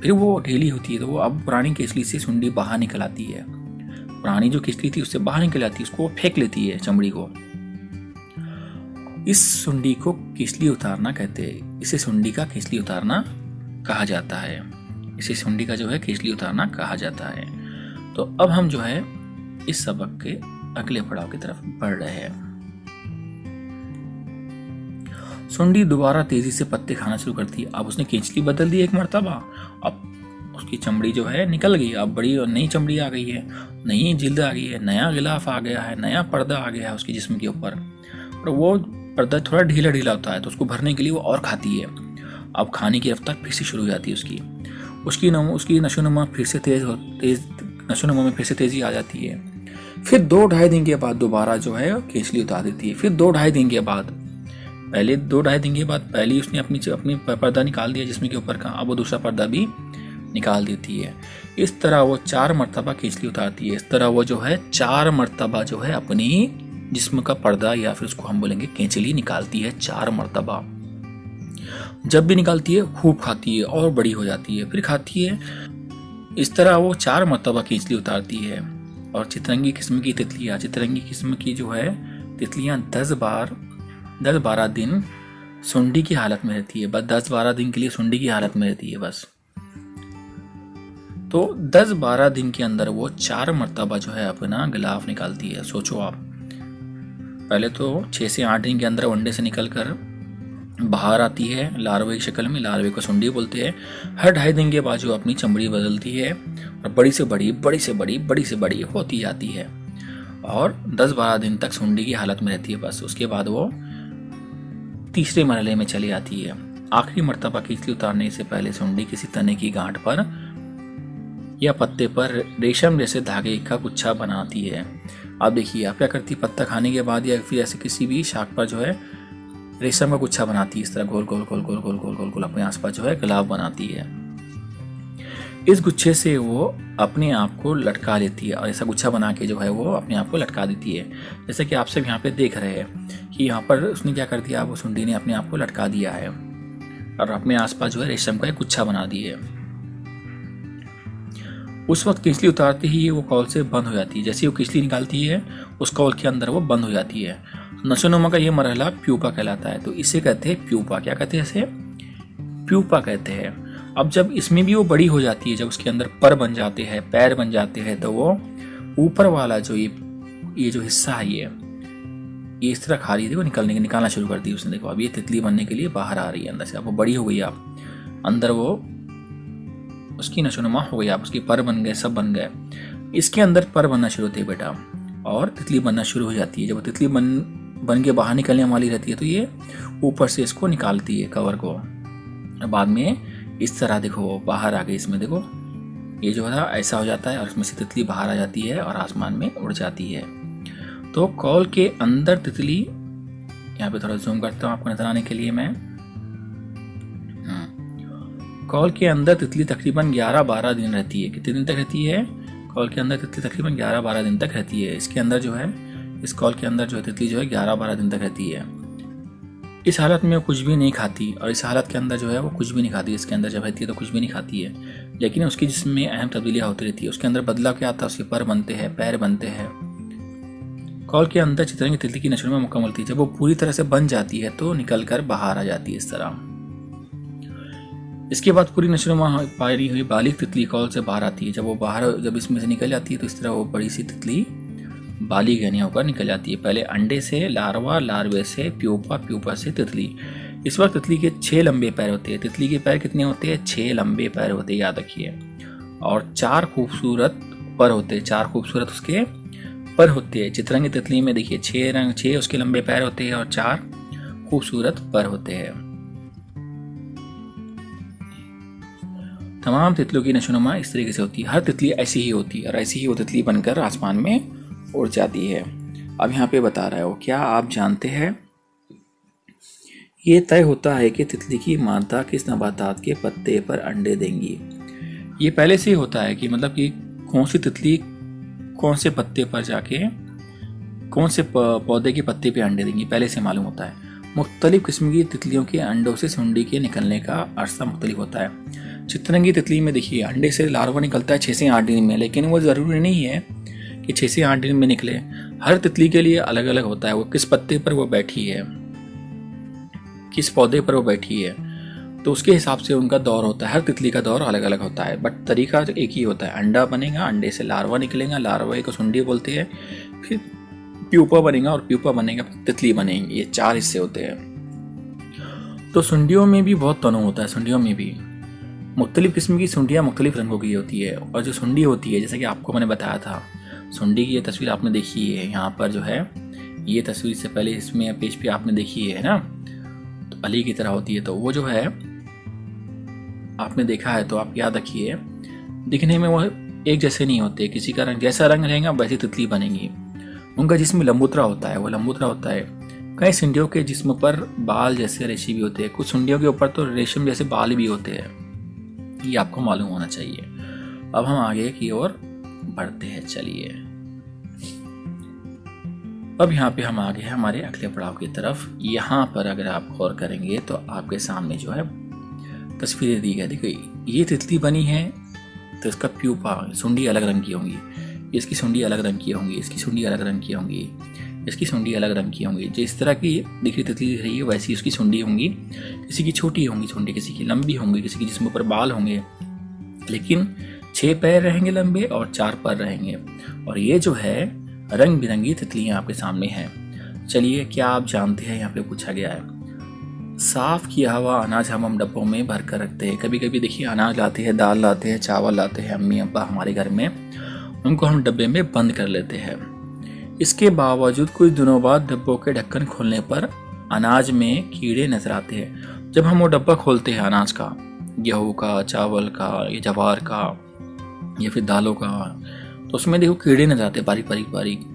फिर वो ढीली होती है तो वो अब पुरानी केंचली से सुंडी बाहर निकल आती है, पुरानी जो केंचली थी उससे बाहर निकल आती है, उसको फेंक लेती है चमड़ी को। इस सुंडी को केंचली उतारना कहते हैं, इसे सुंडी का केंचली उतारना कहा जाता है, इसे सुंडी का जो है केंचली उतारना कहा जाता है। तो अब हम जो है इस सबक के अगले पड़ाव की तरफ बढ़ रहे हैं। सुंडी दोबारा तेजी से पत्ते खाना शुरू करती है। अब उसने केंचली बदल दी एक मर्तबा, अब उसकी चमड़ी जो है निकल गई, अब बड़ी और नई चमड़ी आ गई है, नई जिल्द आ गई है, नया गिलाफ आ गया है, नया पर्दा आ गया है उसके जिस्म के ऊपर। और वो पर्दा थोड़ा ढीला ढीला होता है तो उसको भरने के लिए वो और खाती है। अब खाने की रफ्तार फिर से शुरू हो जाती है उसकी नशोनुमा फिर से नशोनुमा में फिर से तेजी आ जाती है। फिर 2-2.5 दिन के बाद दोबारा जो है केंचली उतार देती है। फिर 2-2.5 दिन के बाद, पहले 2-2.5 दिन के बाद पहले उसने अपनी पर्दा निकाल दिया जिस्म के ऊपर का, अब वो दूसरा पर्दा भी निकाल देती है। इस तरह वो 4 मरतबा केंचली उतारती है। इस तरह वो जो है 4 मरतबा जो है अपनी जिस्म का पर्दा या फिर उसको हम बोलेंगे केंचली निकालती है 4 मरतबा। जब भी निकालती है खूब खाती है और बड़ी हो जाती है, फिर खाती है। इस तरह वो 4 मरतबा केंचली उतारती है। और चितरंगी किस्म की जो है तितलियां 10-12 दिन सुंडी की हालत में रहती है, बस 10-12 दिन के लिए सुंडी की हालत में रहती है बस। तो 10-12 दिन के अंदर वो 4 मरतबा जो है अपना गिलाफ निकालती है। सोचो आप, पहले तो 6 से 8 दिन के अंदर अंडे से निकलकर बाहर आती है लार्वे की शक्ल में, लार्वे को सुंडी बोलते हैं। हर 2.5 दिन के बाद जो अपनी चमड़ी बदलती है और बड़ी से बड़ी होती जाती है और 10-12 दिन तक सुंडी की हालत में रहती है बस। उसके बाद वो तीसरे मरहले में चली आती है। आखिरी मरतबा केंचली उतारने से पहले सुंडी किसी तने की गांठ पर या पत्ते पर रेशम जैसे धागे का गुच्छा बनाती है। आप देखिए आप क्या करती है, पत्ता खाने के बाद या फिर ऐसे किसी भी शाख पर जो है रेशम का गुच्छा बनाती है, इस तरह गोल गोल अपने आसपास जो है गिलाफ बनाती है। इस गुच्छे से वो अपने आप को लटका लेती है और ऐसा गुच्छा बना के जो है वो अपने आप को लटका देती है। जैसे कि आप सब यहाँ पे देख रहे हैं कि यहाँ पर उसने क्या कर दिया, वो सुंडी ने अपने आप को लटका दिया है और अपने आसपास जो है रेशम का एक गुच्छा बना दिया है। उस वक्त केचली उतारते ही वो कॉल से बंद हो जाती है। जैसे वो केचली निकालती है उस कॉल के अंदर वो बंद हो जाती है। नशोनुमा का ये मरहला प्यूपा कहलाता है। तो इसे कहते हैं प्यूपा। क्या कहते हैं इसे? प्यूपा कहते हैं। अब जब इसमें भी वो बड़ी हो जाती है, जब उसके अंदर पर बन जाते हैं, पैर बन जाते हैं, तो वो ऊपर वाला जो ये जो हिस्सा है ये इस तरह खा रही थी, वो निकालना शुरू कर दी उसने। देखो अब ये तितली बनने के लिए बाहर आ रही है अंदर से। अब वो बड़ी हो गई, आप अंदर वो उसकी नशोनुमा हो गई, आप उसके पर बन गए, सब बन गए। इसके अंदर पर बनना शुरू होते हैं बेटा, और तितली बनना शुरू हो जाती है। जब वो तितली बन के बाहर निकलने वाली रहती है तो ये ऊपर से इसको निकालती है कवर को। बाद में इस तरह देखो बाहर आ गई। इसमें देखो ये जो है ऐसा हो जाता है और इसमें से तितली बाहर आ जाती है और आसमान में उड़ जाती है। तो कॉल के अंदर तितली, यहाँ पे थोड़ा जूम करता हूँ आपको नजर आने के लिए मैं। कॉल के अंदर तितली तकरीबन 11-12 दिन रहती है। कितने दिन तक रहती है? कॉल के अंदर तितली तकरीबन 11-12 दिन तक रहती है। इसके अंदर जो है, इस कॉल के अंदर जो है तितली जो है 11-12 दिन तक रहती है। इस हालत में वो कुछ भी नहीं खाती, और इस हालत के अंदर जो है वो कुछ भी नहीं खाती। इसके अंदर जब रहती है तो कुछ भी नहीं खाती है, लेकिन उसकी जिस्म में अहम तब्दीलियाँ होती रहती है। उसके अंदर बदलाव क्या आता है? उसके पर बनते हैं, पैर बनते हैं। कॉल के अंदर चितरंगी तितली की नशोनुमा मुकम्मल थी। जब वो पूरी तरह से बन जाती है तो निकल कर बाहर आ जाती है इस तरह। इसके बाद पूरी नशोनुमा पाई हुई बालिग तितली कॉल से बाहर आती है। जब इसमें से निकल जाती है तो इस तरह वो बड़ी सी तितली बालिग यानी होकर निकल जाती है। पहले अंडे से लार्वा, लार्वे से प्यूपा, प्यूपा से तितली। इस वक्त तितली के 6 लंबे पैर होते हैं। तितली के पैर कितने होते हैं? 6 लंबे पैर होते हैं, याद रखिए। और 4 खूबसूरत पर होते हैं। 4 खूबसूरत उसके पर होते हैं। चितरंगी तितली में देखिए 6 उसके लंबे पैर होते हैं और 4 खूबसूरत पर होते हैं। तमाम तितलियों की नशोनुमा इस तरीके से होती है। हर तितली ऐसी ही होती है और ऐसी ही वो तितली बनकर आसमान में उड़ जाती है। अब यहाँ पे बता रहा है वो, क्या आप जानते हैं ये तय होता है कि तितली की मादा किस नबातात के पत्ते पर अंडे देंगी? ये पहले से ही होता है कि मतलब कि कौन सी तितली कौन से पत्ते पर जाके कौन से पौधे के पत्ते पे अंडे देंगी, पहले से मालूम होता है। मुख्तलिफ किस्म की तितलियों के अंडों से सुंडी के निकलने का अरसा मुख्तलिफ होता है। चितरंगी तितली में देखिए अंडे से लार्वा निकलता है 6 से 8 दिन में, लेकिन वो ज़रूरी नहीं है कि 6 से 8 दिन में निकले। हर तितली के लिए अलग अलग होता है, वो किस पत्ते पर वो बैठी है, किस पौधे पर वो बैठी है, तो उसके हिसाब से उनका दौर होता है। हर तितली का दौर अलग अलग होता है, बट तरीका एक ही होता है। अंडा बनेगा, अंडे से लार्वा निकलेगा, लार्वा को सुंडी बोलते हैं, फिर प्यूपा बनेगा और प्यूपा बनेगा तितली बनेगी। ये 4 हिस्से होते हैं। तो सुंडियों में भी बहुत तनों होता है। सुंडियों में भी मुख्तलिफ किस्म की सुंडियाँ मुख्तलिफ रंगों की होती है। और जो सुंडी होती है, जैसे कि आपको मैंने बताया था, सुंडी की ये तस्वीर आपने देखी है यहाँ पर जो है, ये तस्वीर से पहले इसमें पेज पे आपने देखी है ना, तो अली की तरह होती है। तो वो जो है आपने देखा है, तो आप याद रखिए दिखने में वो एक जैसे नहीं होते। किसी का रंग जैसा रंग रहेगा वैसी तितली बनेगी। उनका जिस्म लंबूतरा होता है, वो लंबूतरा होता है। कई सुंडियों के जिस्म पर बाल जैसे रेशे भी होते हैं, कुछ सुंडियों के ऊपर तो रेशम जैसे बाल भी होते हैं। ये आपको मालूम होना चाहिए। अब हम आगे की ओर बढ़ते हैं, चलिए। अब यहाँ पे हम आगे हैं हमारे अगले पड़ाव की तरफ। यहाँ पर अगर आप गौर करेंगे तो आपके सामने जो है तस्वीरें दी गई। देखो ये तितली बनी है तो इसका प्यूपा, सुंडी अलग रंग की होंगी, इसकी सुंडी अलग रंग की होंगी, इसकी सुंडी अलग रंग की होंगी, इसकी सुंडी अलग रंग की होंगी। जिस तरह की दिख रही तितली दिख रही है वैसी उसकी सुंडी होंगी। किसी की छोटी होंगी सुंडी, किसी की लंबी होंगी, किसी के जिस्म पर बाल होंगे, लेकिन 6 पैर रहेंगे लंबे और 4 पर रहेंगे। और ये जो है रंग बिरंगी तितलियां आपके सामने हैं। चलिए, क्या आप जानते हैं, यहाँ पे पूछा गया है, साफ किया हुआ अनाज हम डब्बों में भर कर रखते हैं। कभी कभी देखिए अनाज लाते हैं, दाल लाते हैं, चावल लाते हैं अम्मी अब्बा हमारे घर में, उनको हम डब्बे में बंद कर लेते हैं। इसके बावजूद कुछ दिनों बाद डब्बों के ढक्कन खोलने पर अनाज में कीड़े नजर आते हैं। जब हम वो डब्बा खोलते हैं अनाज का, गेहूँ का, चावल का, या जवार का, या फिर दालों का, तो उसमें देखो कीड़े नजर आते हैं बारीक बारीक बारीक।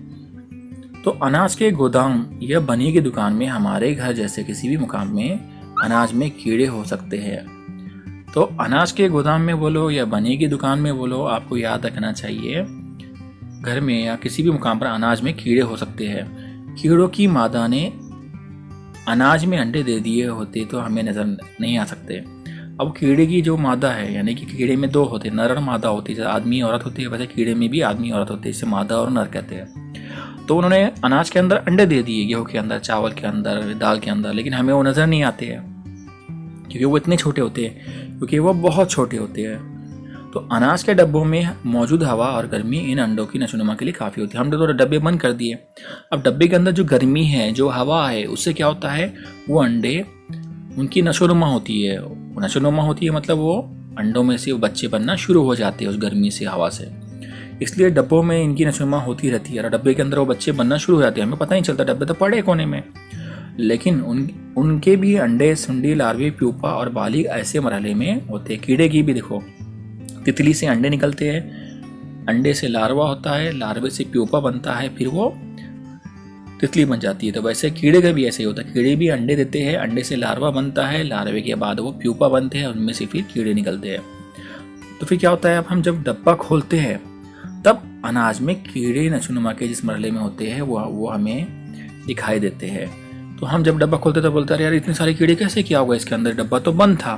तो अनाज के गोदाम या बनी की दुकान में, हमारे घर जैसे किसी भी मुकाम में अनाज में कीड़े हो सकते हैं। तो अनाज के गोदाम में बोलो या बनी की दुकान में बोलो, आपको याद रखना चाहिए घर में या किसी भी मुकाम पर अनाज में कीड़े हो सकते हैं। कीड़ों की मादा ने अनाज में अंडे दे दिए होते तो हमें नजर नहीं आ सकते। अब कीड़े की जो मादा है, यानी कि कीड़े में 2 होते हैं, नर और मादा होती है। जैसे आदमी औरत होती है वैसे कीड़े में भी आदमी औरत होती है, जिसे मादा और नर कहते हैं। तो उन्होंने अनाज के अंदर अंडे दे दिए, गेहूँ के अंदर, चावल के अंदर, दाल के अंदर, लेकिन हमें वो नज़र नहीं आते हैं क्योंकि वो इतने छोटे होते हैं, क्योंकि वो बहुत छोटे होते हैं। तो अनाज के डब्बों में मौजूद हवा और गर्मी इन अंडों की नशोनुमा के लिए काफ़ी होती है। हमने तो डब्बे बंद कर दिए। अब डब्बे के अंदर जो गर्मी है, जो हवा है, उससे क्या होता है, वो अंडे, उनकी नशोनुमा होती है। नशोनुमा होती है मतलब वो अंडों में से बच्चे बनना शुरू हो जाते हैं उस गर्मी से, हवा से। इसलिए डब्बों में इनकी नशोनुमा होती रहती है और डब्बे के अंदर वो बच्चे बनना शुरू हो जाते हैं। हमें पता नहीं चलता, डब्बे तो पड़े कोने में, लेकिन उनके भी अंडे, सुंडी, लार्वे, प्यूपा और बालिग ऐसे मरहले में होते हैं। कीड़े की भी देखो, तितली से अंडे निकलते हैं, अंडे से लार्वा होता है, लार्वे से प्यूपा बनता है, फिर वो तितली बन जाती है। तो वैसे कीड़े का भी ऐसे ही होता है, कीड़े भी अंडे देते हैं, अंडे से लार्वा बनता है, लार्वे के बाद वो प्यूपा बनते हैं, उनमें से फिर कीड़े निकलते हैं। तो फिर क्या होता है, अब हम जब डब्बा खोलते हैं तब अनाज में कीड़े नशोनुमा के जिस मरहले में होते हैं वो हमें दिखाई देते हैं। तो हम जब डब्बा खोलते तो बोलते हैं यार इतने सारे कीड़े कैसे किया होगा इसके अंदर, डब्बा तो बंद था।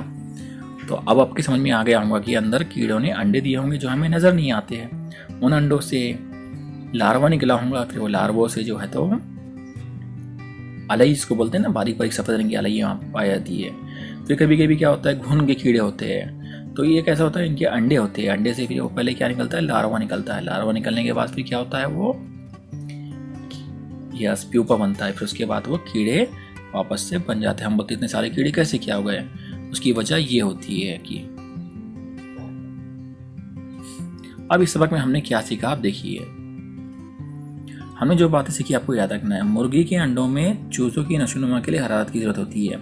तो अब आपके समझ में आ गया होगा कि अंदर कीड़ों ने अंडे दिए होंगे जो हमें नज़र नहीं आते हैं। उन अंडों से लार्वा निकला होगा, फिर वो लार्वों से जो है तो अलई, जिसको बोलते हैं ना, बारीक बारीक सफ़ेद रंग की अलैयाँ पाई जाती है। फिर कभी कभी क्या होता है, घुन के कीड़े होते हैं। तो ये कैसा होता है, इनके अंडे होते हैं, अंडे से फिर वो पहले क्या निकलता है, लार्वा निकलता है। लार्वा निकलने के बाद फिर क्या होता है, वो यस प्यूपा बनता है। फिर उसके बाद वो कीड़े वापस से बन जाते हैं। हम बोलते इतने सारे कीड़े कैसे क्या हो गए, उसकी वजह ये होती है कि अब इस सबक में हमने क्या सीखा आप देखिए। हमने जो बातें सीखी आपको याद रखना है। मुर्गी के अंडों में चूजों की नशोनुमा के लिए हरारत की जरूरत होती है।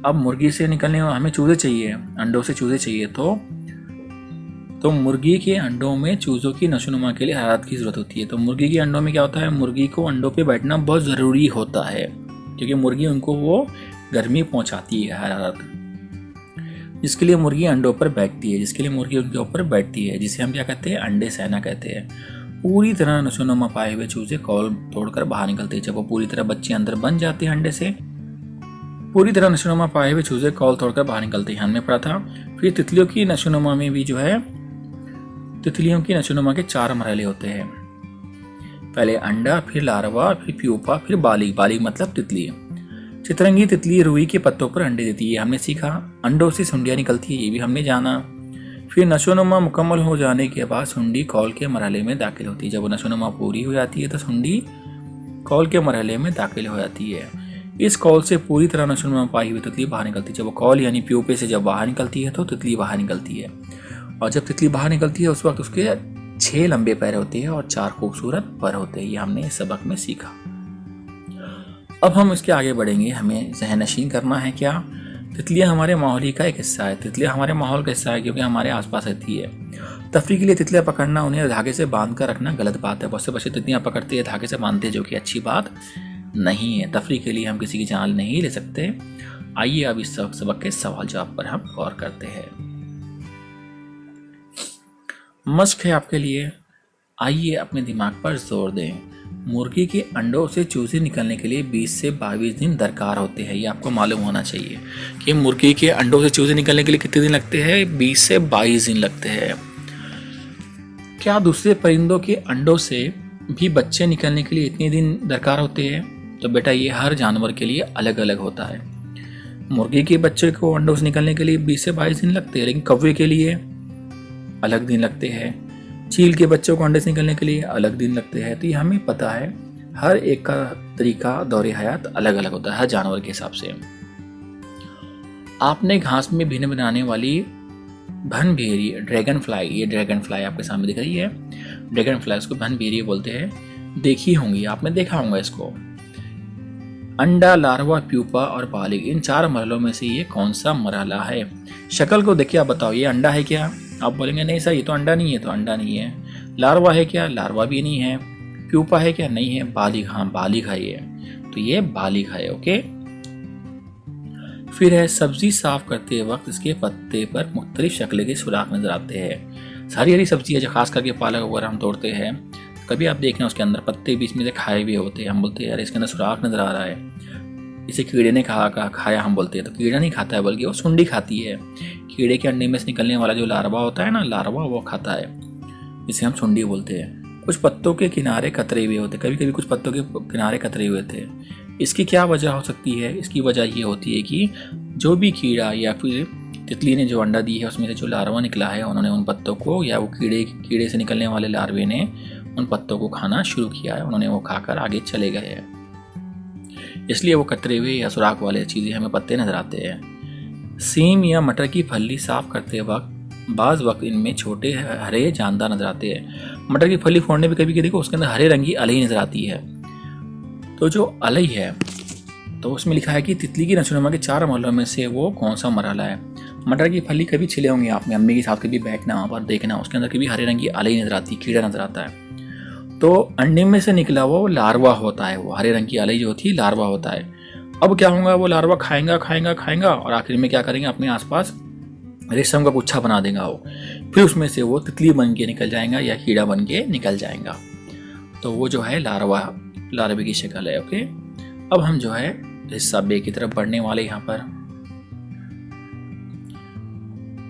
अब मुर्गी से निकलने में हमें चूजे चाहिए, अंडों से चूजे चाहिए, तो मुर्गी के अंडों में चूजों की नशोनुमा के लिए हरारत की जरूरत होती है। तो मुर्गी के अंडों में क्या होता है, मुर्गी को अंडों पे बैठना बहुत ज़रूरी होता है क्योंकि मुर्गी उनको वो गर्मी पहुंचाती है, हरारत, जिसके लिए मुर्गी अंडों पर बैठती है, जिसके लिए मुर्गी उनके ऊपर बैठती है, जिसे हम क्या कहते हैं, अंडे सेना कहते हैं। पूरी तरह नशोनुमा पाए हुए चूजे कॉल तोड़कर बाहर निकलते हैं। जब वो पूरी तरह बच्चे अंदर बन जाते हैं अंडे से, पूरी तरह नशोनुमा पाए हुए चूजे कॉल तोड़कर बाहर निकलते हैं। हमने पढ़ा था। फिर तितलियों की नशोनुमा में भी जो है, तितलियों की नशोनुमा के 4 मरहले होते हैं। पहले अंडा, फिर लार्वा, फिर प्यूपा, फिर बालिग। बालिग मतलब तितली। चितरंगी तितली रुई के पत्तों पर अंडे देती है, हमने सीखा। अंडों से सुंडियाँ निकलती है, ये भी हमने जाना। फिर नशोनुमा मुकम्मल हो जाने के बाद सुंडी कॉल के मरहले में दाखिल होती है। जब वो नशोनुमा पूरी हो जाती है तो सुंडी कॉल के मरहले में दाखिल हो जाती है। इस कॉल से पूरी तरह नशोनुमा पाई हुई तितली बाहर निकलती है। जब वो कॉल यानी प्यूपे से जब बाहर निकलती है तो तितली बाहर निकलती है। और जब तितली बाहर निकलती है उस वक्त उसके 6 लंबे पैर होते हैं और 4 खूबसूरत पर होते हैं। ये हमने इस सबक में सीखा। अब हम इसके आगे बढ़ेंगे। हमें ज़हनशीन करना है क्या, तितलियाँ हमारे माहौल का एक हिस्सा है। तितलियाँ हमारे माहौल का हिस्सा है क्योंकि हमारे आसपास रहती है। तफरीह के लिए तितलियाँ पकड़ना, उन्हें धागे से बांध कर रखना गलत बात है। बहुत से बच्चे तितलियाँ पकड़ते हैं, धागे से बांधते हैं, जो कि अच्छी बात नहीं है। तफरीह के लिए हम किसी की जान नहीं ले सकते। आइए अब इस सबक के सवाल जवाब पर हम गौर करते हैं। मश्क है आपके लिए। आइए अपने दिमाग पर जोर दें। मुर्गी के अंडों से चूजे निकलने के लिए 20 से 22 दिन दरकार होते हैं। ये आपको मालूम होना चाहिए कि मुर्गी के अंडों से चूजे निकलने के लिए कितने दिन लगते हैं, 20 से 22 दिन लगते हैं। क्या दूसरे परिंदों के अंडों से भी बच्चे निकलने के लिए इतने दिन दरकार होते हैं? तो बेटा ये हर जानवर के लिए अलग अलग होता है। मुर्गी के बच्चे को अंडों से निकलने के लिए 20 से 22 दिन लगते हैं, लेकिन कौवे के लिए अलग दिन लगते हैं। चील के बच्चों को अंडे से निकलने के लिए अलग दिन लगते हैं। तो ये हमें पता है, हर एक का तरीका दौरे हयात अलग अलग होता है हर जानवर के हिसाब से। आपने घास में भिन्न बनाने वाली भनभेरी, ड्रैगन फ्लाई, ये ड्रैगन फ्लाई आपके सामने दिख रही है, ड्रैगन फ्लाई, उसको भनभेरी बोलते हैं, देखी होंगी, आपने देखा होगा इसको। अंडा, लार्वा, प्यूपा और बालिग, इन 4 मरहलों में से ये कौन सा मरहला है? शक्ल को देखिए आप बताओ, ये अंडा है क्या? आप बोलेंगे नहीं सर ये तो अंडा नहीं है, तो अंडा नहीं है। लार्वा है क्या? लार्वा भी नहीं है। प्यूपा है क्या? नहीं है। बालिग, हाँ बालिग है ये, तो ये बालिग है। ओके। फिर है सब्जी साफ करते वक्त इसके पत्ते पर मुख्तलिफ शक्ल के सुराख नजर आते हैं। सारी हरी सब्जी है जो खास करके पालक वगैरह हम तोड़ते हैं, कभी आप देखना उसके अंदर पत्ते बीच में से खाए हुए होते हैं, हम बोलते हैं यार इसके अंदर सुराख नजर आ रहा है। इसे कीड़े ने खाया हम बोलते हैं, तो कीड़ा नहीं खाता है बल्कि वो सुंडी खाती है। कीड़े के अंडे में से निकलने वाला जो लार्वा होता है ना, लार्वा वो खाता है, इसे हम सुंडी बोलते हैं। कुछ पत्तों के किनारे कतरे हुए होते, कभी कभी कुछ पत्तों के किनारे कतरे हुए थे। इसकी क्या वजह हो सकती है? इसकी वजह ये होती है कि जो भी कीड़ा या फिर तितली ने जो अंडा दी है उसमें से जो लार्वा निकला है, उन्होंने उन पत्तों को, या वो कीड़े से निकलने वाले लार्वे ने उन पत्तों को खाना शुरू किया है, उन्होंने वो खाकर आगे चले गए हैं, इसलिए वो कतरे हुए या सुराख वाले चीज़ें हमें पत्ते नजर आते हैं। सेम या मटर की फली साफ करते वक्त बाज़ वक्त इनमें छोटे हरे जानदार नजर आते हैं। मटर की फली फोड़ने पे कभी देखो उसके अंदर हरे रंग की अलई नजर आती है। तो जो अलई है, तो उसमें लिखा है कि तितली की नशोनुमा के 4 मरहलों में से वो कौन सा मरहला है। मटर की फली कभी छिले होंगे आपने, अम्मी के साथ कभी बैठना वहाँ पर देखना, उसके अंदर कभी हरे रंग की अलई नजर आती है, कीड़ा नजर आता है। तो अंडे में से निकला वो लार्वा होता है, वो हरे रंग की अलई जो होती है लार्वा होता है। अब क्या होगा, वो लार्वा खाएगा और आखिर में क्या करेंगे, अपने आसपास रेशम का गुच्छा बना देगा वो, फिर उसमें से वो तितली बन के निकल जाएगा या कीड़ा बन के निकल जाएगा। तो वो जो है लार्वे की शक्ल है। ओके, अब हम जो है हिस्सा बे की तरफ बढ़ने वाले। यहाँ पर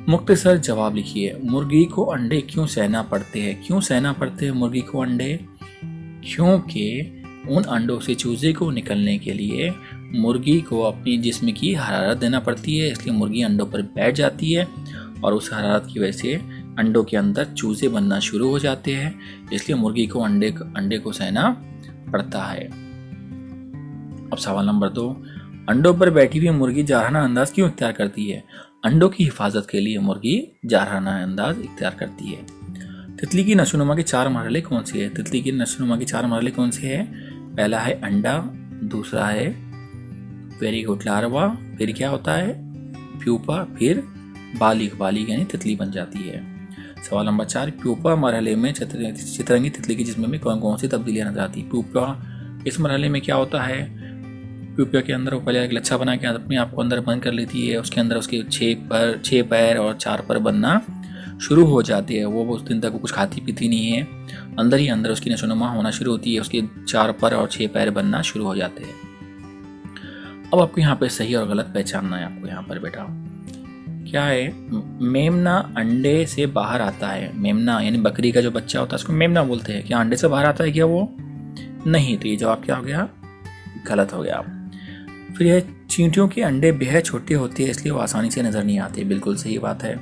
मुख्तसर जवाब लिखिए। मुर्गी को अंडे क्यों सहना पड़ते हैं? क्यों सहना पड़ते हैं मुर्गी को अंडे? क्योंकि उन अंडों से चूजे को निकलने के लिए मुर्गी को अपनी जिस्म की हरारत देना पड़ती है, इसलिए मुर्गी अंडों पर बैठ जाती है और उस हरारत की वजह से अंडों के अंदर चूजे बनना शुरू हो जाते हैं, इसलिए मुर्गी को अंडे को सहना पड़ता है। अब सवाल नंबर 2, अंडों पर बैठी हुई मुर्गी जारहाना अंदाज क्यों इख्तियार करती है? अंडों की हिफाजत के लिए मुर्गी जारहाना अंदाज इख्तियार करती है। तितली की नशोनुमा के 4 मरहले कौन से हैं? तितली की नशोनुमा के 4 मरहले कौन से हैं? पहला है अंडा, दूसरा है वेरी गुड लार्वा, फिर क्या होता है प्यूपा, फिर बालिग यानी तितली बन जाती है। सवाल नंबर 4, प्यूपा मरहले में चितरंगी तितली के जिस्म में कौन कौन सी तब्दीलियां नजर आती है? प्यूपा इस मरहले में क्या होता है? प्यूपा के अंदर वो पहले एक लच्छा बना के अपने आप को अंदर बंद कर लेती है, उसके अंदर उसके 6 पैर और 4 पर बनना शुरू हो जाते हैं। वो उस दिन तक वो कुछ खाती पीती नहीं है, अंदर ही अंदर उसकी नशोनुमा होना शुरू होती है, उसके 4 पर और 6 पैर बनना शुरू हो जाते हैं। अब आपको यहाँ पे सही और गलत पहचानना है। आपको यहाँ पर बेटा क्या है, मेमना अंडे से बाहर आता है। मेमना यानी बकरी का जो बच्चा होता है उसको मेमना बोलते हैं। क्या अंडे से बाहर आता है क्या वो? नहीं, तो ये जवाब क्या हो गया, गलत हो गया। फिर यह चींटियों के अंडे बेहद छोटे होते हैं, इसलिए वो आसानी से नजर नहीं आते। बिल्कुल सही बात है।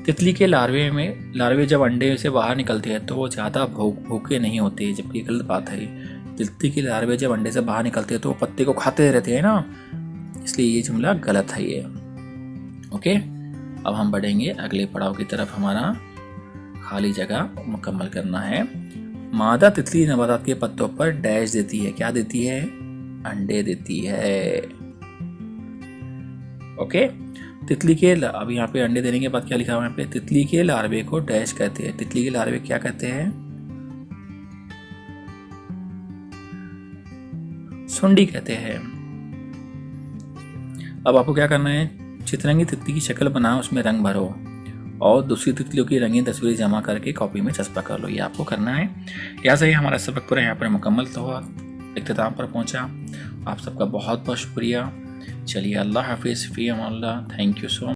तितली के लार्वे जब अंडे से बाहर निकलते हैं तो वो ज़्यादा भूखे नहीं होते, जबकि गलत बात है। तितली के लार्वे जब अंडे से बाहर निकलते हैं तो वो पत्ते को खाते रहते हैं ना, इसलिए ये जुमला गलत है ये। ओके, अब हम बढ़ेंगे अगले पड़ाव की तरफ। हमारा खाली जगह मुकम्मल करना है। मादा तितली नबातात के पत्तों पर डैश देती है। क्या देती है? अंडे देती है। ओके, तितली के अब यहाँ पे अंडे देने के बाद क्या लिखा हुआ है यहाँ पे? तितली के लार्वे को डैश कहते हैं। तितली के लार्वे क्या कहते हैं? सुंडी कहते हैं। अब आपको क्या करना है, चितरंगी तितली की शक्ल बनाओ, उसमें रंग भरो और दूसरी तितलियों की रंगीन तस्वीरें जमा करके कॉपी में चस्पा कर लो। ये आपको करना है। यहाँ से ही हमारा सबक पूरा यहाँ पर मुकम्मल हुआ, इख्तिताम पर पहुँचा। आप सबका बहुत बहुत शुक्रिया। चलिए, अल्लाह हाफिज़, फ़ी अमान अल्लाह। Thank you so much.